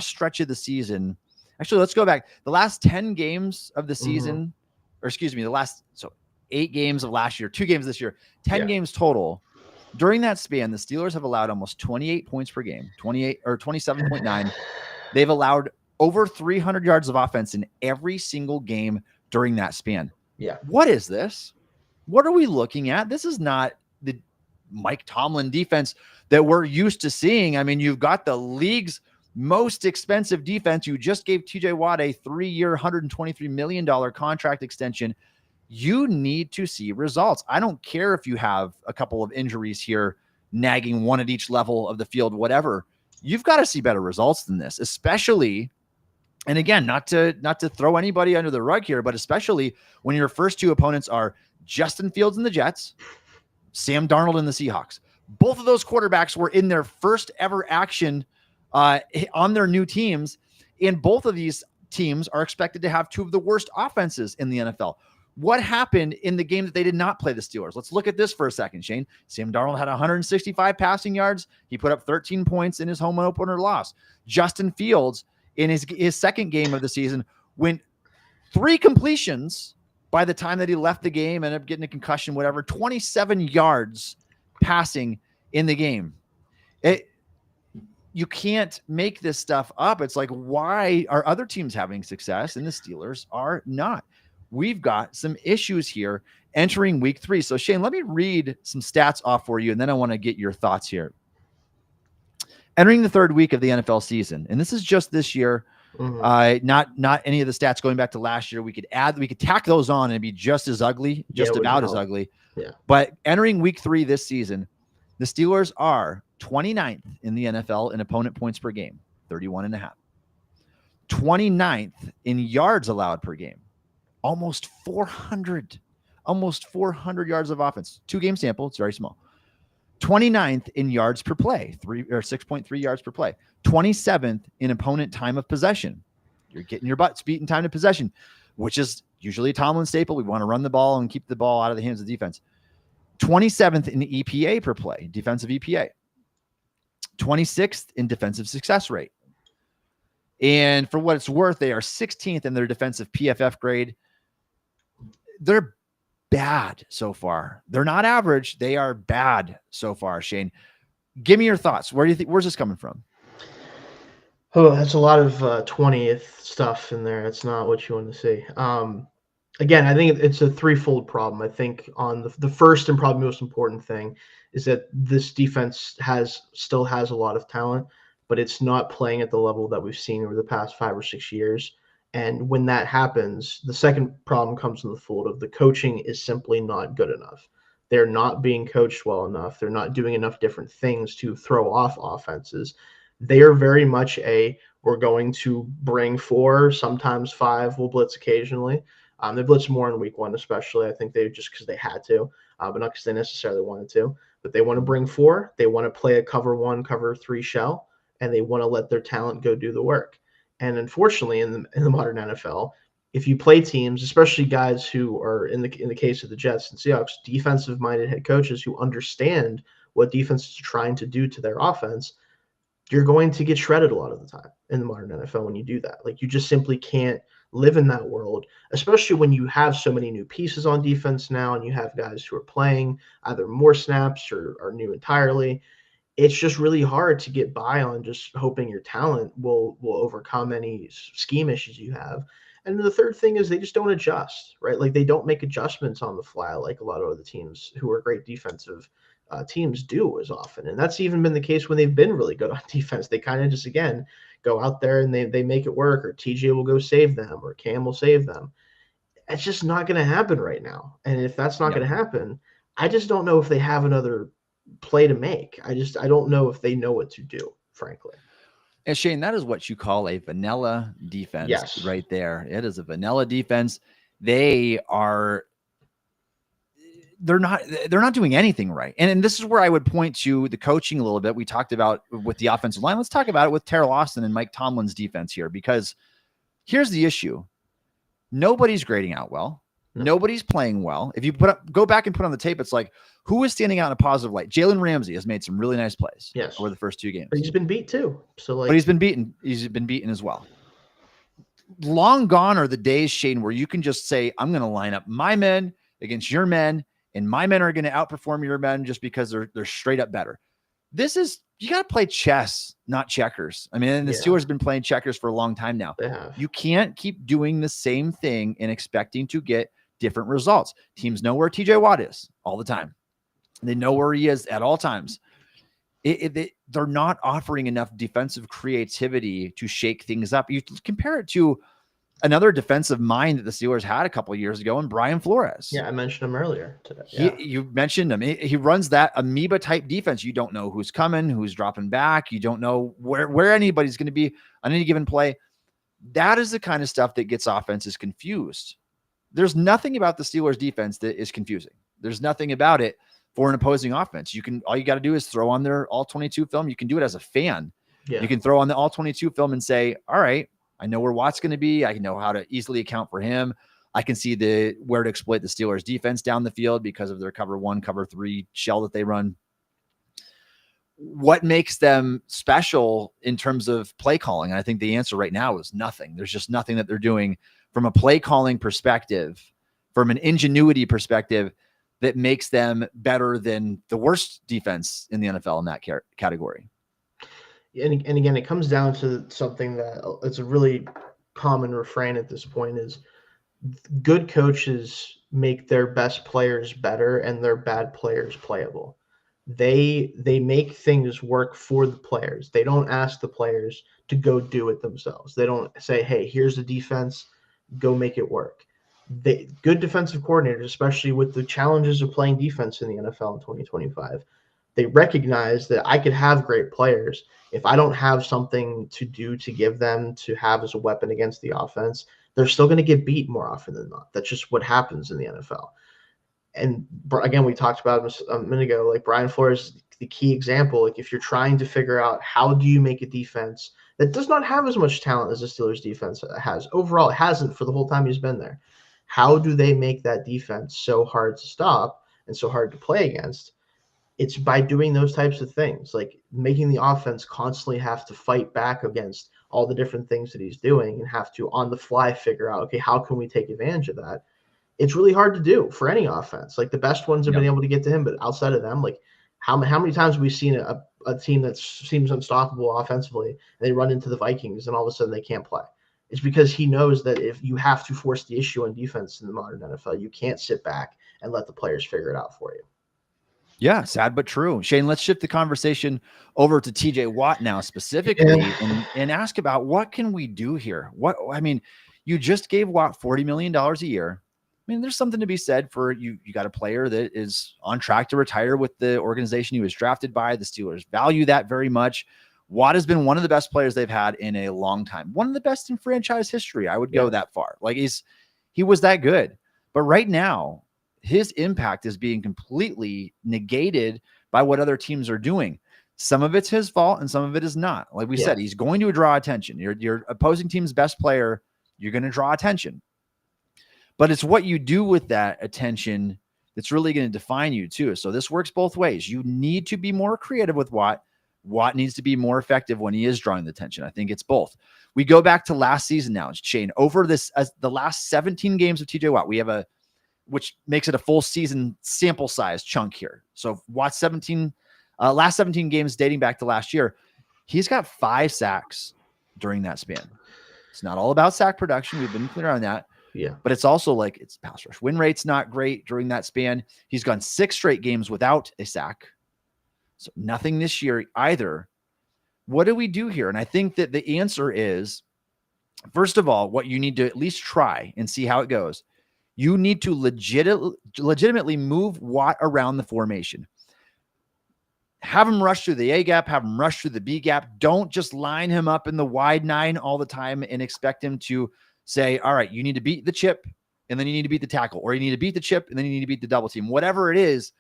stretch of the season. Actually, let's go back. The last 10 games of the season, or excuse me, 8 games of last year, 2 games this year, 10 games total. During that span, the Steelers have allowed almost 28 points per game, 28 or 27.9. They've allowed over 300 yards of offense in every single game during that span. Yeah. What is this? What are we looking at? This is not the Mike Tomlin defense that we're used to seeing. I mean, you've got the league's most expensive defense. You just gave TJ Watt a 3-year, $123 million contract extension. You need to see results. I don't care if you have a couple of injuries here, nagging one at each level of the field, whatever. You've got to see better results than this, especially, and again, not to throw anybody under the rug here, but especially when your first 2 opponents are Justin Fields and the Jets, Sam Darnold and the Seahawks. Both of those quarterbacks were in their first ever action on their new teams, and both of these teams are expected to have 2 of the worst offenses in the NFL. What happened in the game that they did not play the Steelers? Let's look at this for a second, Shayne. Sam Darnold had 165 passing yards. He put up 13 points in his home opener loss. Justin Fields, in his second game of the season, went 3 completions by the time that he left the game, ended up getting a concussion, whatever, 27 yards passing in the game. You can't make this stuff up. It's like, why are other teams having success and the Steelers are not? we've got some issues here entering week 3. So Shayne, let me read some stats off for you, and then I want to get your thoughts here. Entering the 3rd week of the NFL season, and this is just this year, not any of the stats going back to last year. We could tack those on and it'd be just as ugly, about as ugly. Yeah. But entering week 3 this season, the Steelers are 29th in the NFL in opponent points per game, 31.5. 29th in yards allowed per game, almost 400 yards of offense. 2-game sample, it's very small. 29th in yards per play, 6.3 yards per play. 27th in opponent time of possession. You're getting your butts beat in time of possession, which is usually a Tomlin staple. We want to run the ball and keep the ball out of the hands of the defense. 27th in EPA per play, defensive EPA. 26th in defensive success rate. And for what it's worth, they are 16th in their defensive PFF grade. They're bad so far. They're not average. They are bad so far. Shayne, give me your thoughts. Where do you think? Where's this coming from? Oh, that's a lot of 20th stuff in there. That's not what you want to see. Again, I think it's a threefold problem. I think on the first and probably most important thing is that this defense still has a lot of talent, but it's not playing at the level that we've seen over the past 5 or 6 years. And when that happens, the second problem comes in the fold of the coaching is simply not good enough. They're not being coached well enough. They're not doing enough different things to throw off offenses. They are very much we're going to bring 4, sometimes 5. We'll blitz occasionally. They blitzed more in week 1, especially. I think they just because they had to, but not because they necessarily wanted to. But they want to bring 4. They want to play a cover 1, cover 3 shell, and they want to let their talent go do the work. And unfortunately, in the modern NFL, if you play teams, especially guys who are in the case of the Jets and Seahawks, defensive-minded head coaches who understand what defenses are trying to do to their offense, you're going to get shredded a lot of the time in the modern NFL when you do that. Like, you just simply can't live in that world, especially when you have so many new pieces on defense now and you have guys who are playing either more snaps or are new entirely. It's just really hard to get by on just hoping your talent will overcome any scheme issues you have. And the third thing is they just don't adjust, right? Like, they don't make adjustments on the fly like a lot of other teams who are great defensive teams do as often. And that's even been the case when they've been really good on defense. They kind of just, again, go out there and they make it work, or TJ will go save them, or Cam will save them. It's just not going to happen right now. And if that's not going to happen, I just don't know if they have another play to make. I don't know if they know what to do, frankly. And Shayne, that is what you call a vanilla defense right there. It is a vanilla defense. They're not doing anything right. And this is where I would point to the coaching a little bit. We talked about with the offensive line. Let's talk about it with Terrell Austin and Mike Tomlin's defense here, because here's the issue. Nobody's grading out well. Nobody's playing well. If you go back and put on the tape, it's like, who is standing out in a positive light? Jalen Ramsey has made some really nice plays over the first 2 games. But he's been beat too. But he's been beaten. He's been beaten as well. Long gone are the days, Shayne, where you can just say, I'm going to line up my men against your men, and my men are going to outperform your men just because they're straight up better. You got to play chess, not checkers. I mean, the Steelers have been playing checkers for a long time now. You can't keep doing the same thing and expecting to get different results. Teams know where TJ Watt is all the time. They know where he is at all times. They're not offering enough defensive creativity to shake things up. You compare it to another defensive mind that the Steelers had a couple of years ago, and Brian Flores. Yeah, I mentioned him earlier today. You mentioned him. He runs that amoeba type defense. You don't know who's coming, who's dropping back. You don't know where anybody's going to be on any given play. That is the kind of stuff that gets offenses confused. There's nothing about the Steelers defense that is confusing. There's nothing about it for an opposing offense. All you got to do is throw on their all 22 film. You can do it as a fan. You can throw on the all 22 film and say, all right, I know where Watt's going to be. I know how to easily account for him. I can see where to exploit the Steelers defense down the field because of their cover 1, cover 3 shell that they run. What makes them special in terms of play calling? And I think the answer right now is nothing. There's just nothing that they're doing from a play calling perspective, from an ingenuity perspective, that makes them better than the worst defense in the NFL in that category. And again, it comes down to something that it's a really common refrain at this point is Good coaches make their best players better and their bad players playable. They make things work for the players. They don't ask the players to go do it themselves. They don't say, "Hey, here's the defense, go make it work." Good defensive coordinators, especially with the challenges of playing defense in the NFL in 2025, they recognize that I could have great players. If I don't have something to do to give them to have as a weapon against the offense, they're still going to get beat more often than not. That's just what happens in the NFL. And again, we talked about this a minute ago. Like Brian Flores, the key example. Like if you're trying to figure out how do you make a defense that does not have as much talent as the Steelers defense has overall, it hasn't for the whole time he's been there. How do they make that defense so hard to stop and so hard to play against? It's by doing those types of things, like making the offense constantly have to fight back against all the different things that he's doing and have to on the fly figure out, okay, how can we take advantage of that? It's really hard to do for any offense. Like the best ones have been able to get to him, but outside of them, like how many times have we seen a team that seems unstoppable offensively and they run into the Vikings and all of a sudden they can't play? It's because he knows that if you have to force the issue on defense in the modern NFL, you can't sit back and let the players figure it out for you. Yeah, sad but true. Shayne, let's shift the conversation over to TJ Watt now specifically and ask about what can we do here? You just gave Watt $40 million a year. I mean, there's something to be said for you got a player that is on track to retire with the organization he was drafted by. The Steelers value that very much. Watt has been one of the best players they've had in a long time. One of the best in franchise history. I would go that far. Like he was that good. But right now, his impact is being completely negated by what other teams are doing. Some of it's his fault and some of it is not. Like we said, he's going to draw attention. Your opposing team's best player, you're going to draw attention. But it's what you do with that attention that's really going to define you too. So this works both ways. You need to be more creative with Watt. Watt needs to be more effective when he is drawing the attention. I think it's both. We go back to last season now, Shayne. Over the last 17 games of TJ Watt, we have which makes it a full season sample size chunk here. So Watt's last 17 games dating back to last year, he's got 5 sacks during that span. It's not all about sack production. We've been clear on that. Yeah. But it's also like it's pass rush win rate's not great during that span. He's gone 6 straight games without a sack. So nothing this year either. What do we do here? And I think that the answer is, first of all, what you need to at least try and see how it goes. You need to legitimately move Watt around the formation. Have him rush through the A gap, have him rush through the B gap. Don't just line him up in the wide 9 all the time and expect him to say, all right, you need to beat the chip and then you need to beat the tackle, or you need to beat the chip and then you need to beat the double team, whatever it is.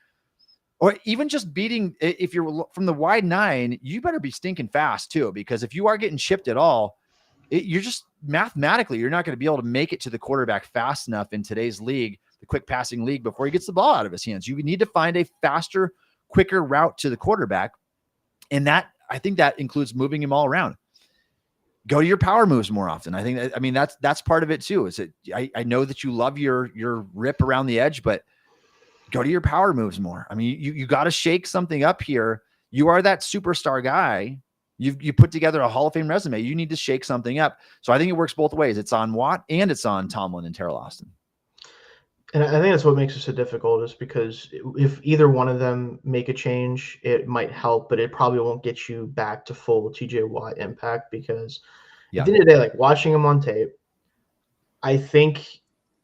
Or even just beating, if you're from the wide 9, you better be stinking fast too, because if you are getting chipped at all, you're just mathematically, you're not going to be able to make it to the quarterback fast enough in today's league, the quick passing league, before he gets the ball out of his hands. You need to find a faster, quicker route to the quarterback. And that, I think that includes moving him all around. Go to your power moves more often. I think that's part of it too. Is it? I know that you love your rip around the edge, but go to your power moves more. I mean, you got to shake something up here. You are that superstar guy. You put together a Hall of Fame resume. You need to shake something up. So I think it works both ways. It's on Watt and it's on Tomlin and Terrell Austin. And I think that's what makes it so difficult, is because if either one of them make a change, it might help, but it probably won't get you back to full TJ Watt impact, because at the end of the day, like watching him on tape, I think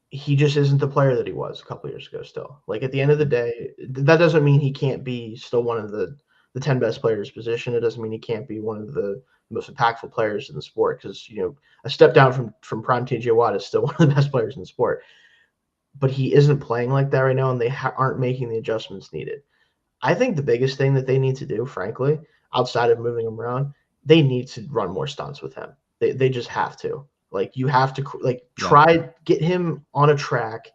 he just isn't the player that he was a couple of years ago still. Like at the end of the day, that doesn't mean he can't be still one of the 10 best players position. It doesn't mean he can't be one of the most impactful players in the sport, because, a step down from prime TJ Watt is still one of the best players in the sport. But he isn't playing like that right now, and they aren't making the adjustments needed. I think the biggest thing that they need to do, frankly, outside of moving him around, they need to run more stunts with him. They just have to. Like, you have to try get him on a track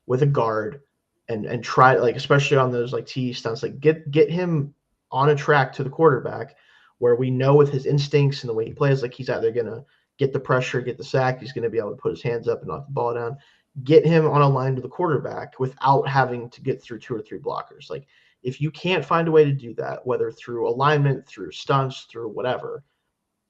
with a guard and try, like, especially on those like TE stunts, like get him on a track to the quarterback where we know with his instincts and the way he plays, like he's either going to get the pressure, get the sack, he's going to be able to put his hands up and knock the ball down. Get him on a line to the quarterback without having to get through 2 or 3 blockers. Like, if you can't find a way to do that, whether through alignment, through stunts, through whatever,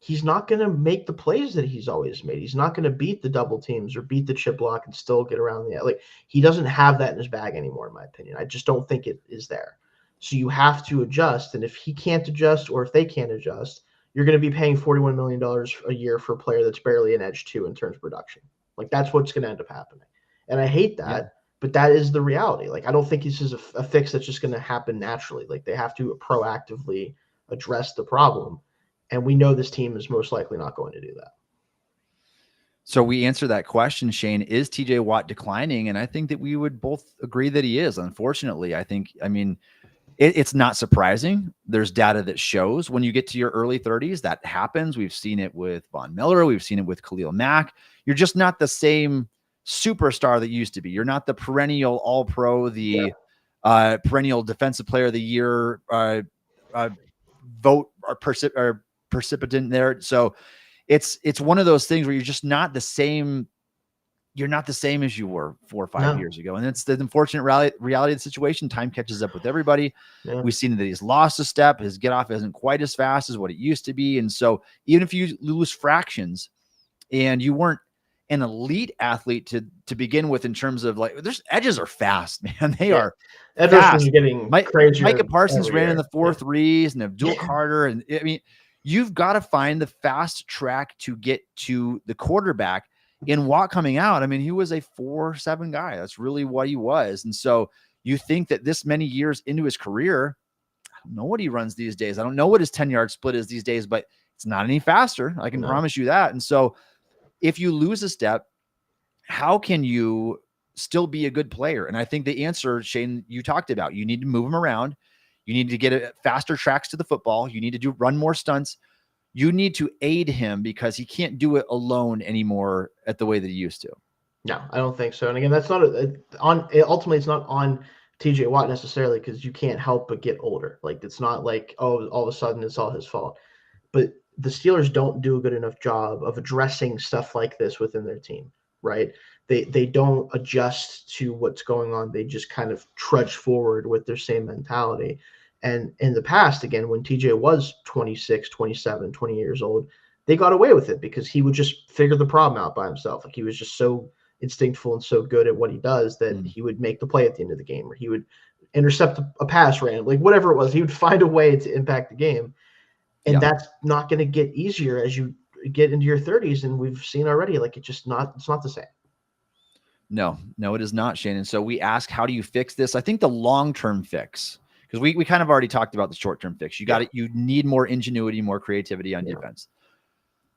he's not going to make the plays that he's always made. He's not going to beat the double teams or beat the chip block and still get around the, like, he doesn't have that in his bag anymore, in my opinion. I just don't think it is there. So you have to adjust. And if he can't adjust, or if they can't adjust, you're going to be paying $41 million a year for a player that's barely an edge 2 in terms of production. Like, that's what's going to end up happening. And I hate that. Yeah. But that is the reality. Like, I don't think this is a fix that's just going to happen naturally. Like, they have to proactively address the problem. And we know this team is most likely not going to do that. So we answer that question, Shayne, is TJ Watt declining? And I think that we would both agree that he is, unfortunately. I mean, it's not surprising. There's data that shows when you get to your early 30s, that happens. We've seen it with Von Miller. We've seen it with Khalil Mack. You're just not the same superstar that you used to be. You're not the perennial all-pro, the perennial defensive player of the year vote or precipitant there. So it's one of those things where you're just not the same. You're not the same as you were 4 or 5 years ago. And it's the unfortunate reality of the situation. Time catches up with everybody. Yeah. We've seen that he's lost a step. His get off isn't quite as fast as what it used to be. And so even if you lose fractions and you weren't an elite athlete to begin with, in terms of, like, there's edges are fast, man. They are fast. Getting crazier. Micah Parsons ran in the 4.3s and Abdul Carter. And I mean, you've got to find the fast track to get to the quarterback. In Watt coming out, I mean, he was a 4.7 guy. That's really what he was. And so you think that this many years into his career, I don't know what he runs these days. I don't know what his 10-yard split is these days, but it's not any faster. I can promise you that. And so if you lose a step, how can you still be a good player? And I think the answer, Shayne, you talked about, you need to move him around. You need to get faster tracks to the football. You need to run more stunts. You need to aid him because he can't do it alone anymore at the way that he used to. No, I don't think so. And again, that's not ultimately it's not on TJ Watt necessarily, because you can't help but get older. Like, it's not like, oh, all of a sudden it's all his fault. But the Steelers don't do a good enough job of addressing stuff like this within their team, right? They don't adjust to what's going on. They just kind of trudge forward with their same mentality. And in the past, again, when TJ was 26, 27, 20 years old, they got away with it because he would just figure the problem out by himself. Like, he was just so instinctful and so good at what he does that he would make the play at the end of the game, or he would intercept a pass randomly, like whatever it was. He would find a way to impact the game. And that's not going to get easier as you get into your 30s. And we've seen already, like, it's not the same. No, it is not, Shayne. And so we ask, how do you fix this? I think the long-term fix, because we kind of already talked about the short-term fix. You need more ingenuity, more creativity on defense.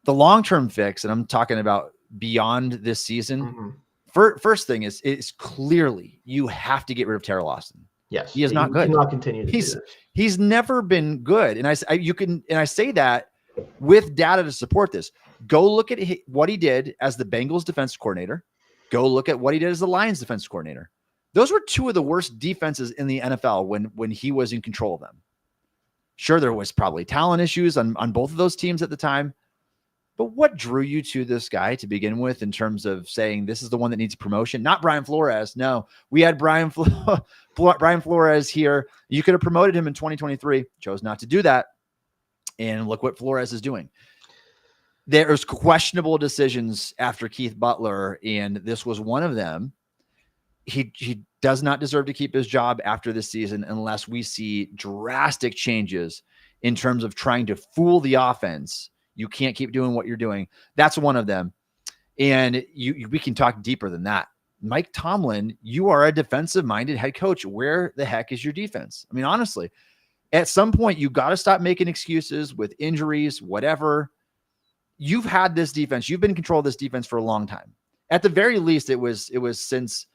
The long-term fix, and I'm talking about beyond this season. First thing is clearly you have to get rid of Terrell Austin. Yes, he is not good. Cannot continue to do this. He's never been good, and I say that with data to support this. Go look at what he did as the Bengals defensive coordinator. Go look at what he did as the Lions defensive coordinator. Those were two of the worst defenses in the NFL when he was in control of them. Sure, there was probably talent issues on both of those teams at the time. But what drew you to this guy to begin with, in terms of saying this is the one that needs promotion? Not Brian Flores. No, we had Brian Flores here. You could have promoted him in 2023. Chose not to do that. And look what Flores is doing. There's questionable decisions after Keith Butler, and this was one of them. He does not deserve to keep his job after this season unless we see drastic changes in terms of trying to fool the offense. You can't keep doing what you're doing. That's one of them. And we can talk deeper than that. Mike Tomlin, you are a defensive-minded head coach. Where the heck is your defense? I mean, honestly, at some point, you got to stop making excuses with injuries, whatever. You've had this defense. You've been in control of this defense for a long time. At the very least, it was since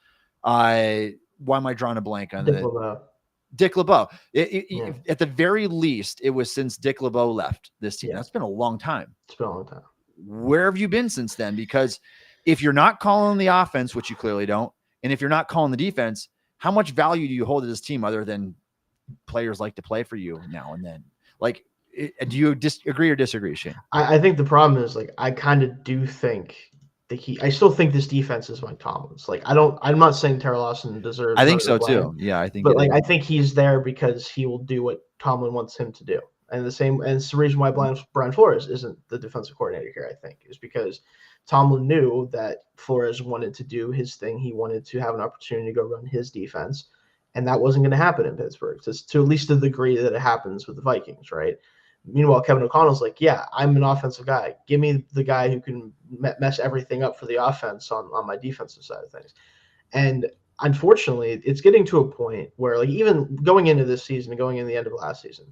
why am I drawing a blank on Dick LeBeau. At the very least, it was since Dick LeBeau left this team. That's been a long time. It's been a long time. Where have you been since then? Because if you're not calling the offense, which you clearly don't, and if you're not calling the defense, how much value do you hold to this team other than players like to play for you now and then? Like, do you agree or disagree, Shayne? I think the problem is, like, I kind of do think that I still think this defense is Mike Tomlin's. Like, I'm not saying Terrell Austin deserves. I think so too. Yeah, I think. But I think he's there because he will do what Tomlin wants him to do, And it's the reason why Brian Flores isn't the defensive coordinator here, I think, is because Tomlin knew that Flores wanted to do his thing. He wanted to have an opportunity to go run his defense, and that wasn't going to happen in Pittsburgh, to at least the degree that it happens with the Vikings, right? Meanwhile, Kevin O'Connell's like, yeah, I'm an offensive guy. Give me the guy who can mess everything up for the offense on my defensive side of things. And unfortunately, it's getting to a point where, like, even going into this season and going in the end of last season,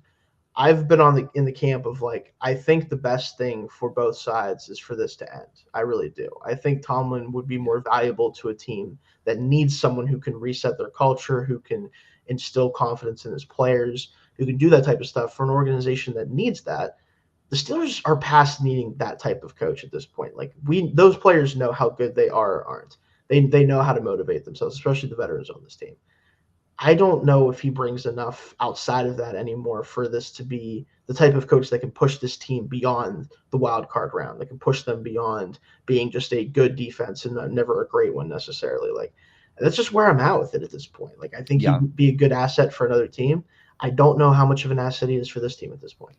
I've been in the camp of, like, I think the best thing for both sides is for this to end. I really do. I think Tomlin would be more valuable to a team that needs someone who can reset their culture, who can instill confidence in his players, who can do that type of stuff, for an organization that needs that. The Steelers are past needing that type of coach at this point. Like, those players know how good they are or aren't. They know how to motivate themselves, especially the veterans on this team. I don't know if he brings enough outside of that anymore for this to be the type of coach that can push this team beyond the wild card round, that can push them beyond being just a good defense and never a great one necessarily. Like, that's just where I'm at with it at this point. Like, I think he'd be a good asset for another team. I don't know how much of an asset he is for this team at this point.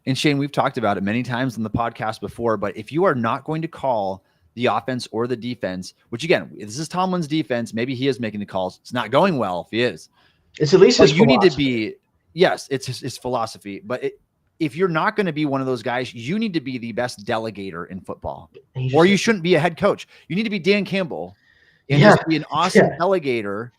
And Shayne, we've talked about it many times in the podcast before, but if you are not going to call the offense or the defense, which again, this is Tomlin's defense, maybe he is making the calls. It's not going well if he is. It's at least his philosophy. You need to be, yes, it's his philosophy. But if you're not going to be one of those guys, you need to be the best delegator in football. Or you shouldn't be a head coach. You need to be Dan Campbell and just be an awesome delegator.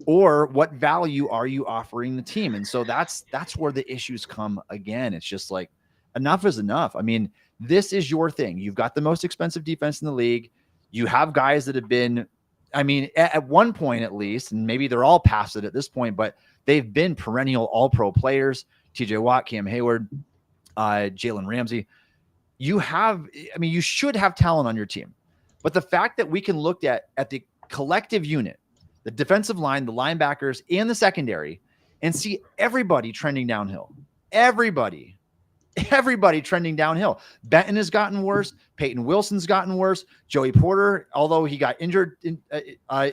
Or what value are you offering the team? And so that's where the issues come again. It's just like, enough is enough. I mean, this is your thing. You've got the most expensive defense in the league. You have guys that have been, I mean, at one point at least, and maybe they're all past it at this point, but they've been perennial all-pro players. TJ Watt, Cam Hayward, Jalen Ramsey. You should have talent on your team. But the fact that we can look at the collective unit, the defensive line, the linebackers, and the secondary, and see everybody trending downhill. Everybody trending downhill. Benton has gotten worse. Peyton Wilson's gotten worse. Joey Porter, although he got injured,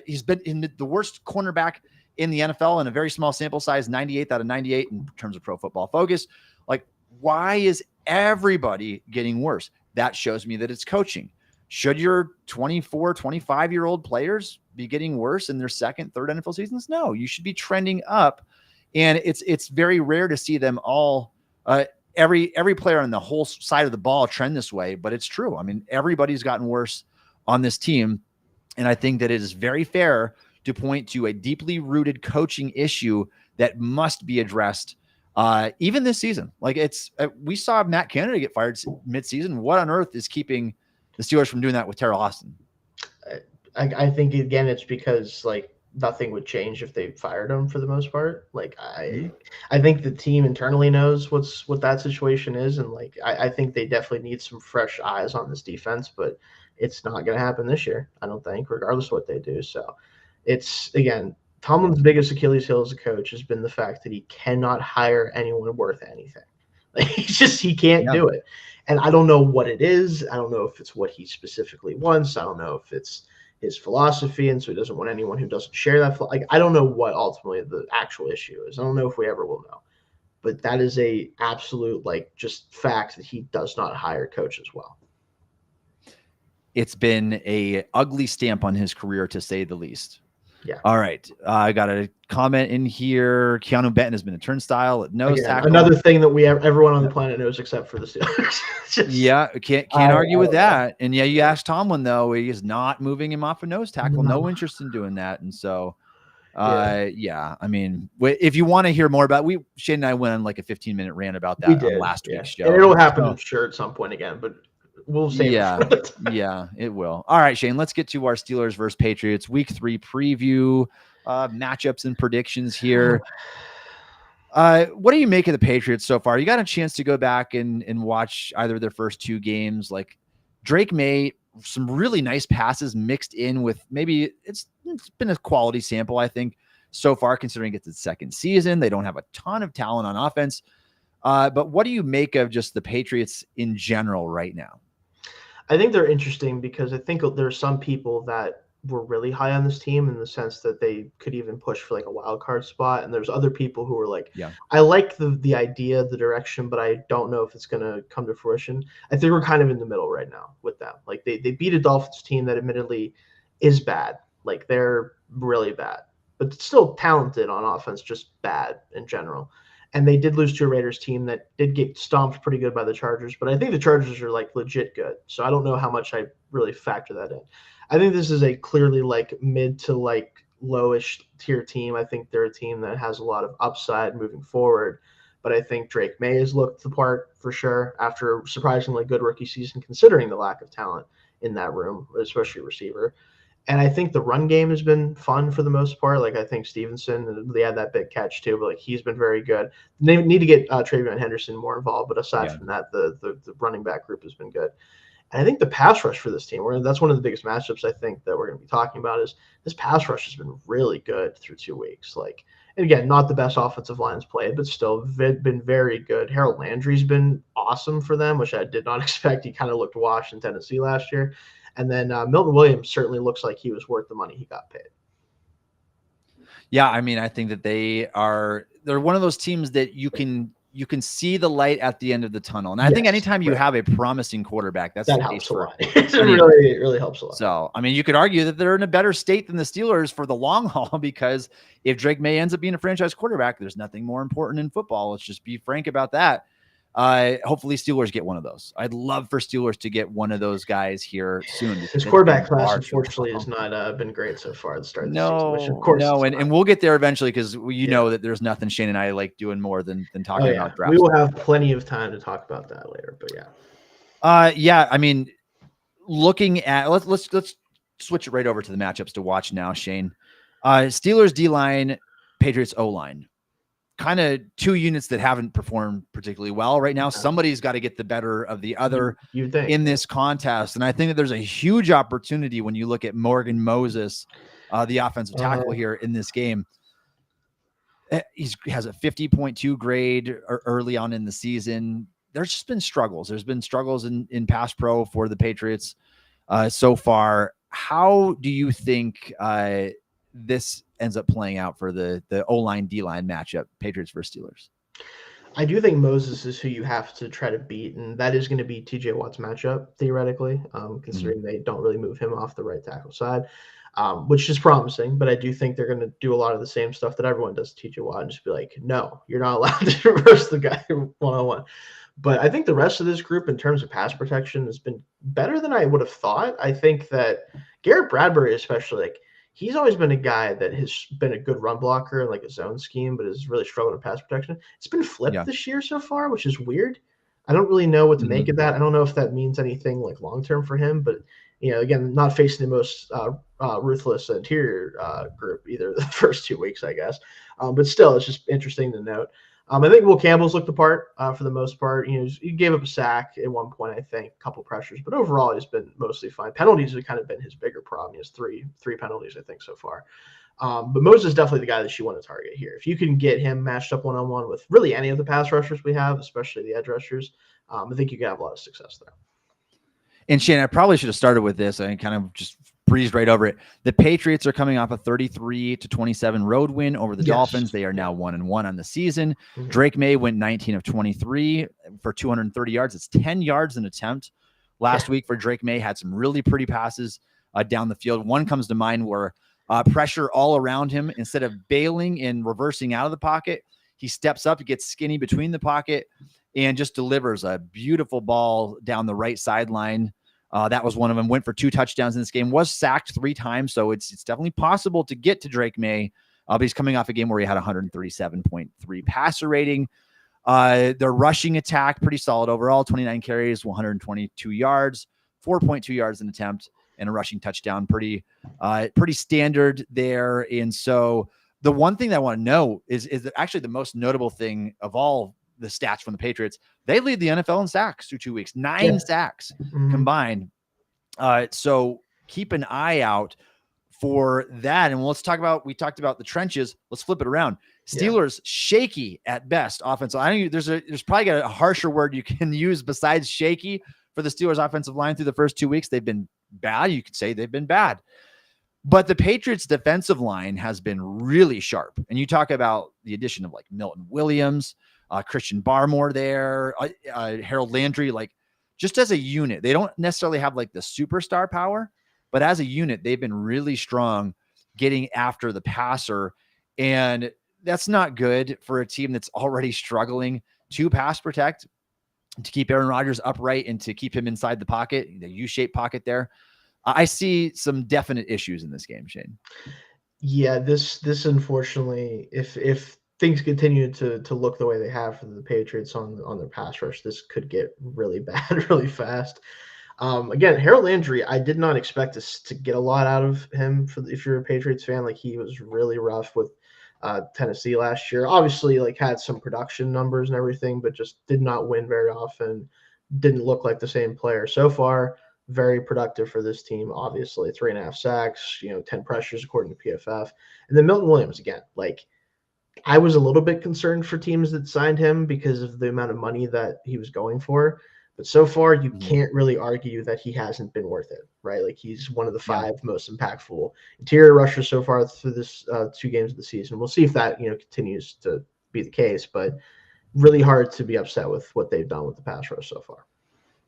he's been in the worst cornerback in the NFL in a very small sample size, 98th out of 98 in terms of Pro Football Focus. Like, why is everybody getting worse? That shows me that it's coaching. Should your 24, 25-year-old players be getting worse in their second, third NFL seasons? No, you should be trending up. And it's very rare to see them all, every player on the whole side of the ball trend this way, but it's true. I mean, everybody's gotten worse on this team. And I think that it is very fair to point to a deeply rooted coaching issue that must be addressed even this season. Like, we saw Matt Canada get fired midseason. What on earth is keeping the Steelers from doing that with Terrell Austin? I think, again, it's because, like, nothing would change if they fired him for the most part. Like, I think the team internally knows what that situation is. And, like, I think they definitely need some fresh eyes on this defense, but it's not going to happen this year, I don't think, regardless of what they do. So it's, again, Tomlin's biggest Achilles heel as a coach has been the fact that he cannot hire anyone worth anything. Like, he can't do it. And I don't know what it is. I don't know if it's what he specifically wants. I don't know if it's his philosophy, and so he doesn't want anyone who doesn't share that. Like, I don't know what ultimately the actual issue is. I don't know if we ever will know. But that is a absolute, like, just fact that he does not hire coaches well. It's been a ugly stamp on his career, to say the least. Yeah. All right. I got a comment in here. Keanu Benton has been a turnstile at nose tackle. Another thing that everyone on the planet knows except for the Steelers. Can't argue with that. And yeah, you asked Tomlin, though, he is not moving him off a nose tackle. No interest in doing that. And so, I mean, if you want to hear more about it, Shayne and I went on like a 15-minute rant about that on last week's show. And it'll happen, I'm sure, at some point again, but we'll save it. Yeah, it will. All right, Shayne, let's get to our Steelers versus Patriots week 3 preview, matchups and predictions here. What do you make of the Patriots so far? You got a chance to go back and watch either of their first 2 games. Like, Drake May, some really nice passes mixed in with maybe it's been a quality sample, I think, so far, considering it's its second season. They don't have a ton of talent on offense. But what do you make of just the Patriots in general right now? I think they're interesting because I think there are some people that were really high on this team in the sense that they could even push for like a wild card spot. And there's other people who were like, Yeah. I like the idea, the direction, but I don't know if it's going to come to fruition. I think we're kind of in the middle right now with them. Like they beat a Dolphins team that admittedly is bad. Like they're really bad, but still talented on offense, just bad in general. And they did lose to a Raiders team that did get stomped pretty good by the Chargers, but I think the Chargers are like legit good. So I don't know how much I really factor that in. I think this is a clearly like mid to like lowish tier team. I think they're a team that has a lot of upside moving forward. But I think Drake May has looked the part for sure after a surprisingly good rookie season, considering the lack of talent in that room, especially receiver. And I think the run game has been fun for the most part. Like I think Stevenson, they had that big catch too, but like he's been very good. They need to get Travion Henderson more involved, but aside from that, the running back group has been good. And I think the pass rush for this team, that's one of the biggest matchups I think that we're going to be talking about, is this pass rush has been really good through 2 weeks. Like, and again, not the best offensive lines played, but still been very good. Harold Landry's been awesome for them, which I did not expect. He kind of looked washed in Tennessee last year. And then Milton Williams certainly looks like he was worth the money he got paid. Yeah, I mean, I think that they're one of those teams that you can see the light at the end of the tunnel. And I think anytime you have a promising quarterback, that helps a lot. It really helps a lot. So, I mean, you could argue that they're in a better state than the Steelers for the long haul, because if Drake May ends up being a franchise quarterback, there's nothing more important in football. Let's just be frank about that. Hopefully Steelers get one of those. I'd love for Steelers to get one of those guys here soon. His quarterback class, unfortunately, has not been great so far at the start of the season. Which of course, and we'll get there eventually, because know that there's nothing Shayne and I like doing more than talking about draft. We will have plenty of time to talk about that later, but I mean, looking at let's switch it right over to the matchups to watch now, Shayne. Steelers D-line, Patriots O-line. Kind of two units that haven't performed particularly well right now. Somebody's got to get the better of the other in this contest. And I think that there's a huge opportunity when you look at Morgan Moses, the offensive tackle here in this game. He has a 50.2 grade early on in the season. There's just been struggles. There's been struggles in pass pro for the Patriots so far. How do you think this ends up playing out for the O-line D-line matchup, Patriots versus Steelers? I do think Moses is who you have to try to beat, and that is going to be TJ Watt's matchup, theoretically, considering they don't really move him off the right tackle side, which is promising. But I do think they're going to do a lot of the same stuff that everyone does to TJ Watt and just be like, no, you're not allowed to reverse the guy one-on-one. But I think the rest of this group in terms of pass protection has been better than I would have thought. I think that Garrett Bradbury especially, like, he's always been a guy that has been a good run blocker in like a zone scheme, but has really struggled in pass protection. It's been flipped this year so far, which is weird. I don't really know what to make of that. I don't know if that means anything like long-term for him, but again, not facing the most ruthless interior group either the first 2 weeks, I guess. But still, it's just interesting to note. I think Will Campbell's looked the part for the most part. He gave up a sack at one point, I think, a couple pressures, but overall he's been mostly fine. Penalties have kind of been his bigger problem. He has three penalties, I think, so far. But Moses is definitely the guy that you want to target here. If you can get him matched up one-on-one with really any of the pass rushers we have, especially the edge rushers, I think you can have a lot of success there. And Shayne, I probably should have started with this. I kind of just breezed right over it. The Patriots are coming off a 33-27 road win over the Dolphins. They are now 1-1 on the season. Drake May went 19 of 23 for 230 yards. It's 10 yards an attempt. Last week for Drake May, had some really pretty passes down the field. One comes to mind where pressure all around him. Instead of bailing and reversing out of the pocket, he steps up, he gets skinny between the pocket, and just delivers a beautiful ball down the right sideline. That was one of them. Went for 2 touchdowns in this game. Was sacked 3 times, so it's definitely possible to get to Drake May. But he's coming off a game where he had 137.3 passer rating. Their rushing attack, pretty solid overall. 29 carries, 122 yards, 4.2 yards an attempt, and a rushing touchdown. Pretty standard there. And so the one thing that I want to know is that actually the most notable thing of all the stats from the Patriots, they lead the NFL in sacks through 2 weeks, 9 sacks combined. So keep an eye out for that. And we talked about the trenches. Let's flip it around. Steelers shaky at best offensive. I think there's probably got a harsher word you can use besides shaky for the Steelers offensive line through the first 2 weeks. They've been bad. You could say they've been bad. But the Patriots defensive line has been really sharp. And you talk about the addition of like Milton Williams, Christian Barmore there, Harold Landry, like just as a unit, they don't necessarily have like the superstar power, but as a unit, they've been really strong getting after the passer. And that's not good for a team that's already struggling to pass protect, to keep Aaron Rodgers upright and to keep him inside the pocket, the U-shaped pocket there. I see some definite issues in this game, Shayne. Yeah, this unfortunately, if things continue to look the way they have for the Patriots on their pass rush, this could get really bad really fast. Again, Harold Landry, I did not expect us to get a lot out of him. If you're a Patriots fan, like he was really rough with Tennessee last year. Obviously, like had some production numbers and everything, but just did not win very often. Didn't look like the same player so far. Very productive for this team. Obviously, 3.5 sacks, 10 pressures according to PFF, and then Milton Williams again. Like I was a little bit concerned for teams that signed him because of the amount of money that he was going for. But so far, you can't really argue that he hasn't been worth it, right? Like he's one of the 5 most impactful interior rushers so far through this 2 games of the season. We'll see if that continues to be the case, but really hard to be upset with what they've done with the pass rush so far.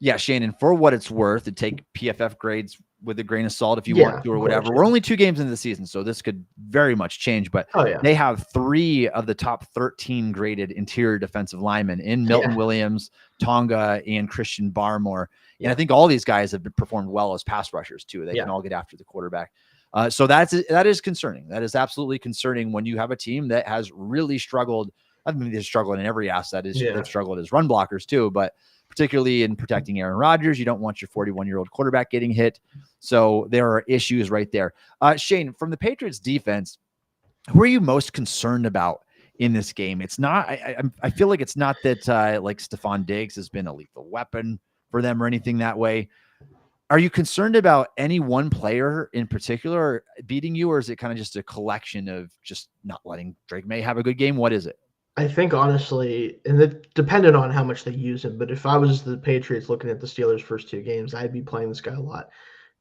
Yeah, Shayne, and for what it's worth, to take PFF grades with a grain of salt if you want to or whatever. We're only 2 games into the season, so this could very much change. But they have 3 of the top 13 graded interior defensive linemen in Milton Williams, Tonga, and Christian Barmore. And I think all these guys have performed well as pass rushers too. They can all get after the quarterback. So that is concerning. That is absolutely concerning when you have a team that has really struggled. I mean, they've struggled in every asset. They've struggled as run blockers too, but particularly in protecting Aaron Rodgers. You don't want your 41-year-old quarterback getting hit. So there are issues right there. Shayne, from the Patriots defense, who are you most concerned about in this game? It's not, I feel like it's not that like Stephon Diggs has been a lethal weapon for them or anything that way. Are you concerned about any one player in particular beating you, or is it kind of just a collection of just not letting Drake May have a good game? What is it? I think honestly, and it depended on how much they use him, but if I was the Patriots looking at the Steelers' first 2 games, I'd be playing this guy a lot.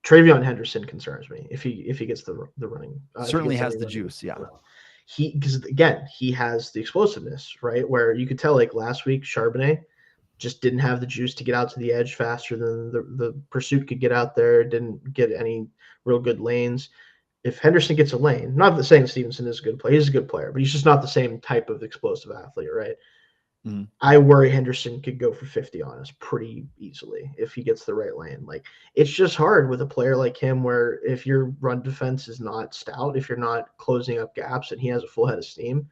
Travion Henderson concerns me if he gets the running. Certainly has the juice, Because again, he has the explosiveness, right? Where you could tell like last week, Charbonnet just didn't have the juice to get out to the edge faster than the pursuit could get out there. Didn't get any real good lanes. If Henderson gets a lane, not that saying Stevenson is a good player, he's a good player, but he's just not the same type of explosive athlete, right? I worry Henderson could go for 50 on us pretty easily if he gets the right lane. Like it's just hard with a player like him where if your run defense is not stout, if you're not closing up gaps and he has a full head of steam,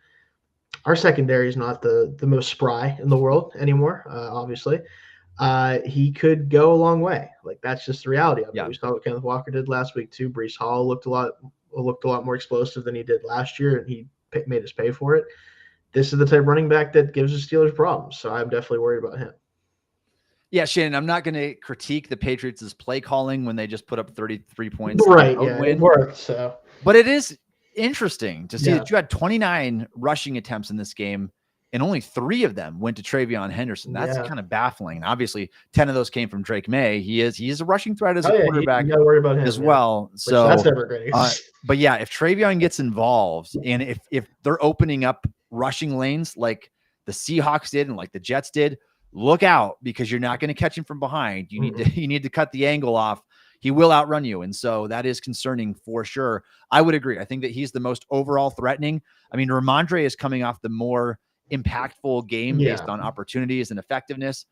our secondary is not the most spry in the world anymore, obviously. He could go a long way. Like that's just the reality of it. We saw what Kenneth Walker did last week too. Breece Hall looked a lot more explosive than he did last year, and he made us pay for it. This is the type of running back that gives the Steelers problems, so I'm definitely worried about him. Yeah, Shayne, I'm not going to critique the Patriots' play calling when they just put up 33 points. Right, yeah, it worked. So, but it is interesting to see that you had 29 rushing attempts in this game, and only 3 of them went to Travion Henderson. That's kind of baffling. And obviously, 10 of those came from Drake May. He is a rushing threat as a quarterback you gotta worry about him, as well. So that's never great. But yeah, if Travion gets involved, and if they're opening up rushing lanes like the Seahawks did and like the Jets did, look out, because you're not going to catch him from behind. You need to cut the angle off. He will outrun you. And so that is concerning for sure. I would agree. I think that he's the most overall threatening. I mean, Ramondre is coming off the more impactful game based on opportunities and effectiveness.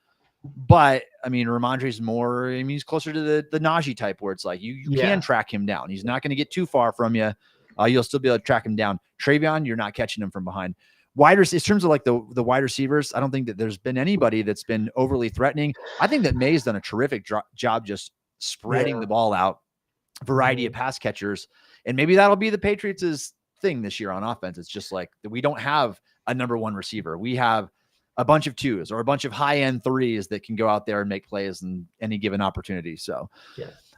But I mean, Ramondre's more, I mean, he's closer to the Najee type where it's like you can track him down. He's not going to get too far from you. You'll still be able to track him down. Travion, you're not catching him from behind. In terms of like the wide receivers, I don't think that there's been anybody that's been overly threatening. I think that May's done a terrific job just spreading the ball out, variety of pass catchers. And maybe that'll be the Patriots' thing this year on offense. It's just like we don't have a number 1 receiver. We have a bunch of 2s or a bunch of high-end 3s that can go out there and make plays in any given opportunity. So,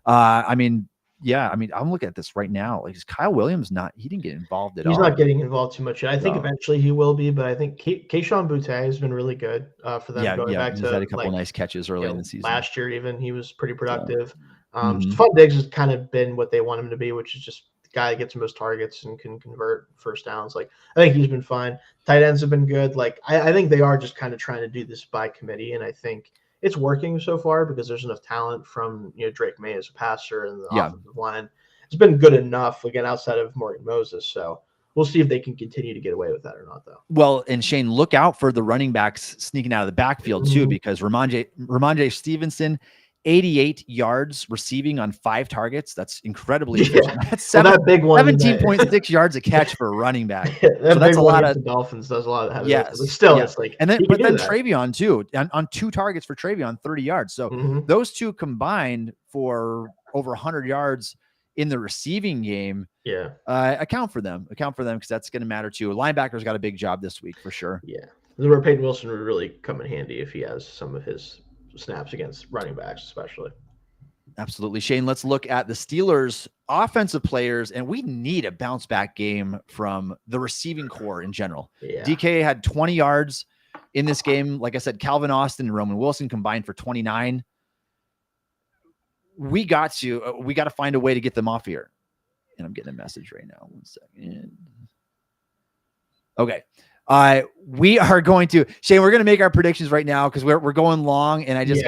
I'm looking at this right now. Like, is Kyle Williams he didn't get involved at all. He's not getting involved too much. I think eventually he will be, but I think Keyshawn Boutte has been really good for them going back to had a couple nice catches early in the season. Last year, even he was pretty productive. Stephon Diggs has kind of been what they want him to be, which is just guy that gets the most targets and can convert first downs. Like, I think he's been fine. Tight ends have been good. Like, I think they are just kind of trying to do this by committee, and I think it's working so far because there's enough talent from Drake May as a passer and the offensive line. It's been good enough, again, outside of Morgan Moses. So we'll see if they can continue to get away with that or not, though. Well, and Shayne, look out for the running backs sneaking out of the backfield too, because Ramondre Stevenson, 88 yards receiving on 5 targets. That's incredibly efficient. That's that big one, 17.6 yards a catch for a running back. So that's a lot of the Dolphins does a lot of heavy. Yes, but still, it's like, and then but then Travion too on 2 targets for Travion, 30 yards. So those two combined for over 100 yards in the receiving game. Yeah, account for them because that's going to matter too. Linebackers got a big job this week for sure. Yeah, this is where Peyton Wilson would really come in handy if he has some of his snaps against running backs, especially. Absolutely. Shayne, let's look at the Steelers offensive players, and we need a bounce back game from the receiving core in general. Yeah. DK had 20 yards in this game. Like I said, Calvin Austin and Roman Wilson combined for 29. We got to find a way to get them off here. And I'm getting a message right now. 1 second. Okay. We are going to, Shayne, we're going to make our predictions right now because we're going long, and I just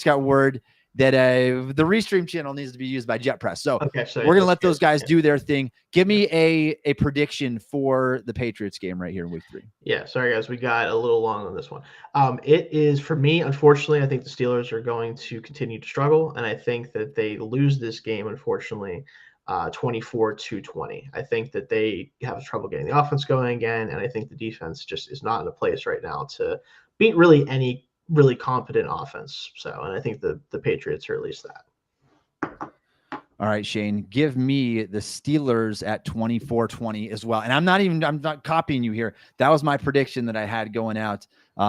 got word that the Restream channel needs to be used by Jet Press. So we're going to let those guys do their thing. Give me a prediction for the Patriots game right here in week 3. Yeah, sorry guys, we got a little long on this one. It is, for me, unfortunately, I think the Steelers are going to continue to struggle, and I think that they lose this game, unfortunately, 24-20. I think that they have trouble getting the offense going again, and I think the defense just is not in a place right now to beat really any really competent offense. So, and I think the Patriots are at least that. All right, Shayne, give me the Steelers at 24-20 as well. And I'm not copying you here. That was my prediction that I had going out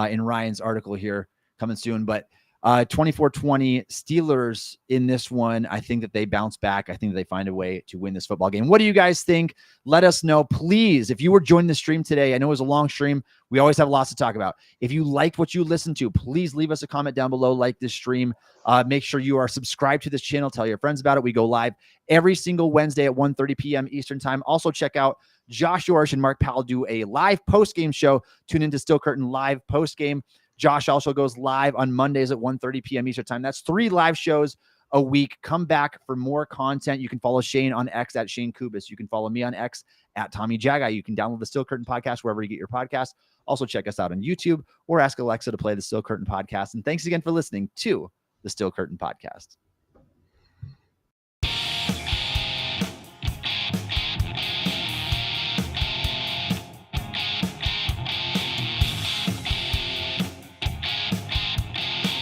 in Ryan's article here coming soon. But 24-20 Steelers in this one. I think that they bounce back. I think that they find a way to win this football game. What do you guys think? Let us know, please. If you were joining the stream today, I know it was a long stream. We always have lots to talk about. If you liked what you listened to, please leave us a comment down below. Like this stream. Make sure you are subscribed to this channel. Tell your friends about it. We go live every single Wednesday at 1:30 p.m. Eastern time. Also check out Josh Yorsh and Mark Powell do a live post-game show. Tune into Steel Curtain live post-game. Josh also goes live on Mondays at 1:30 p.m. Eastern time. That's 3 live shows a week. Come back for more content. You can follow Shayne on X at Shayne Kubas. You can follow me on X at Tommy Jaggi. You can download the Steel Curtain podcast wherever you get your podcast. Also check us out on YouTube or ask Alexa to play the Steel Curtain podcast. And thanks again for listening to the Steel Curtain podcast.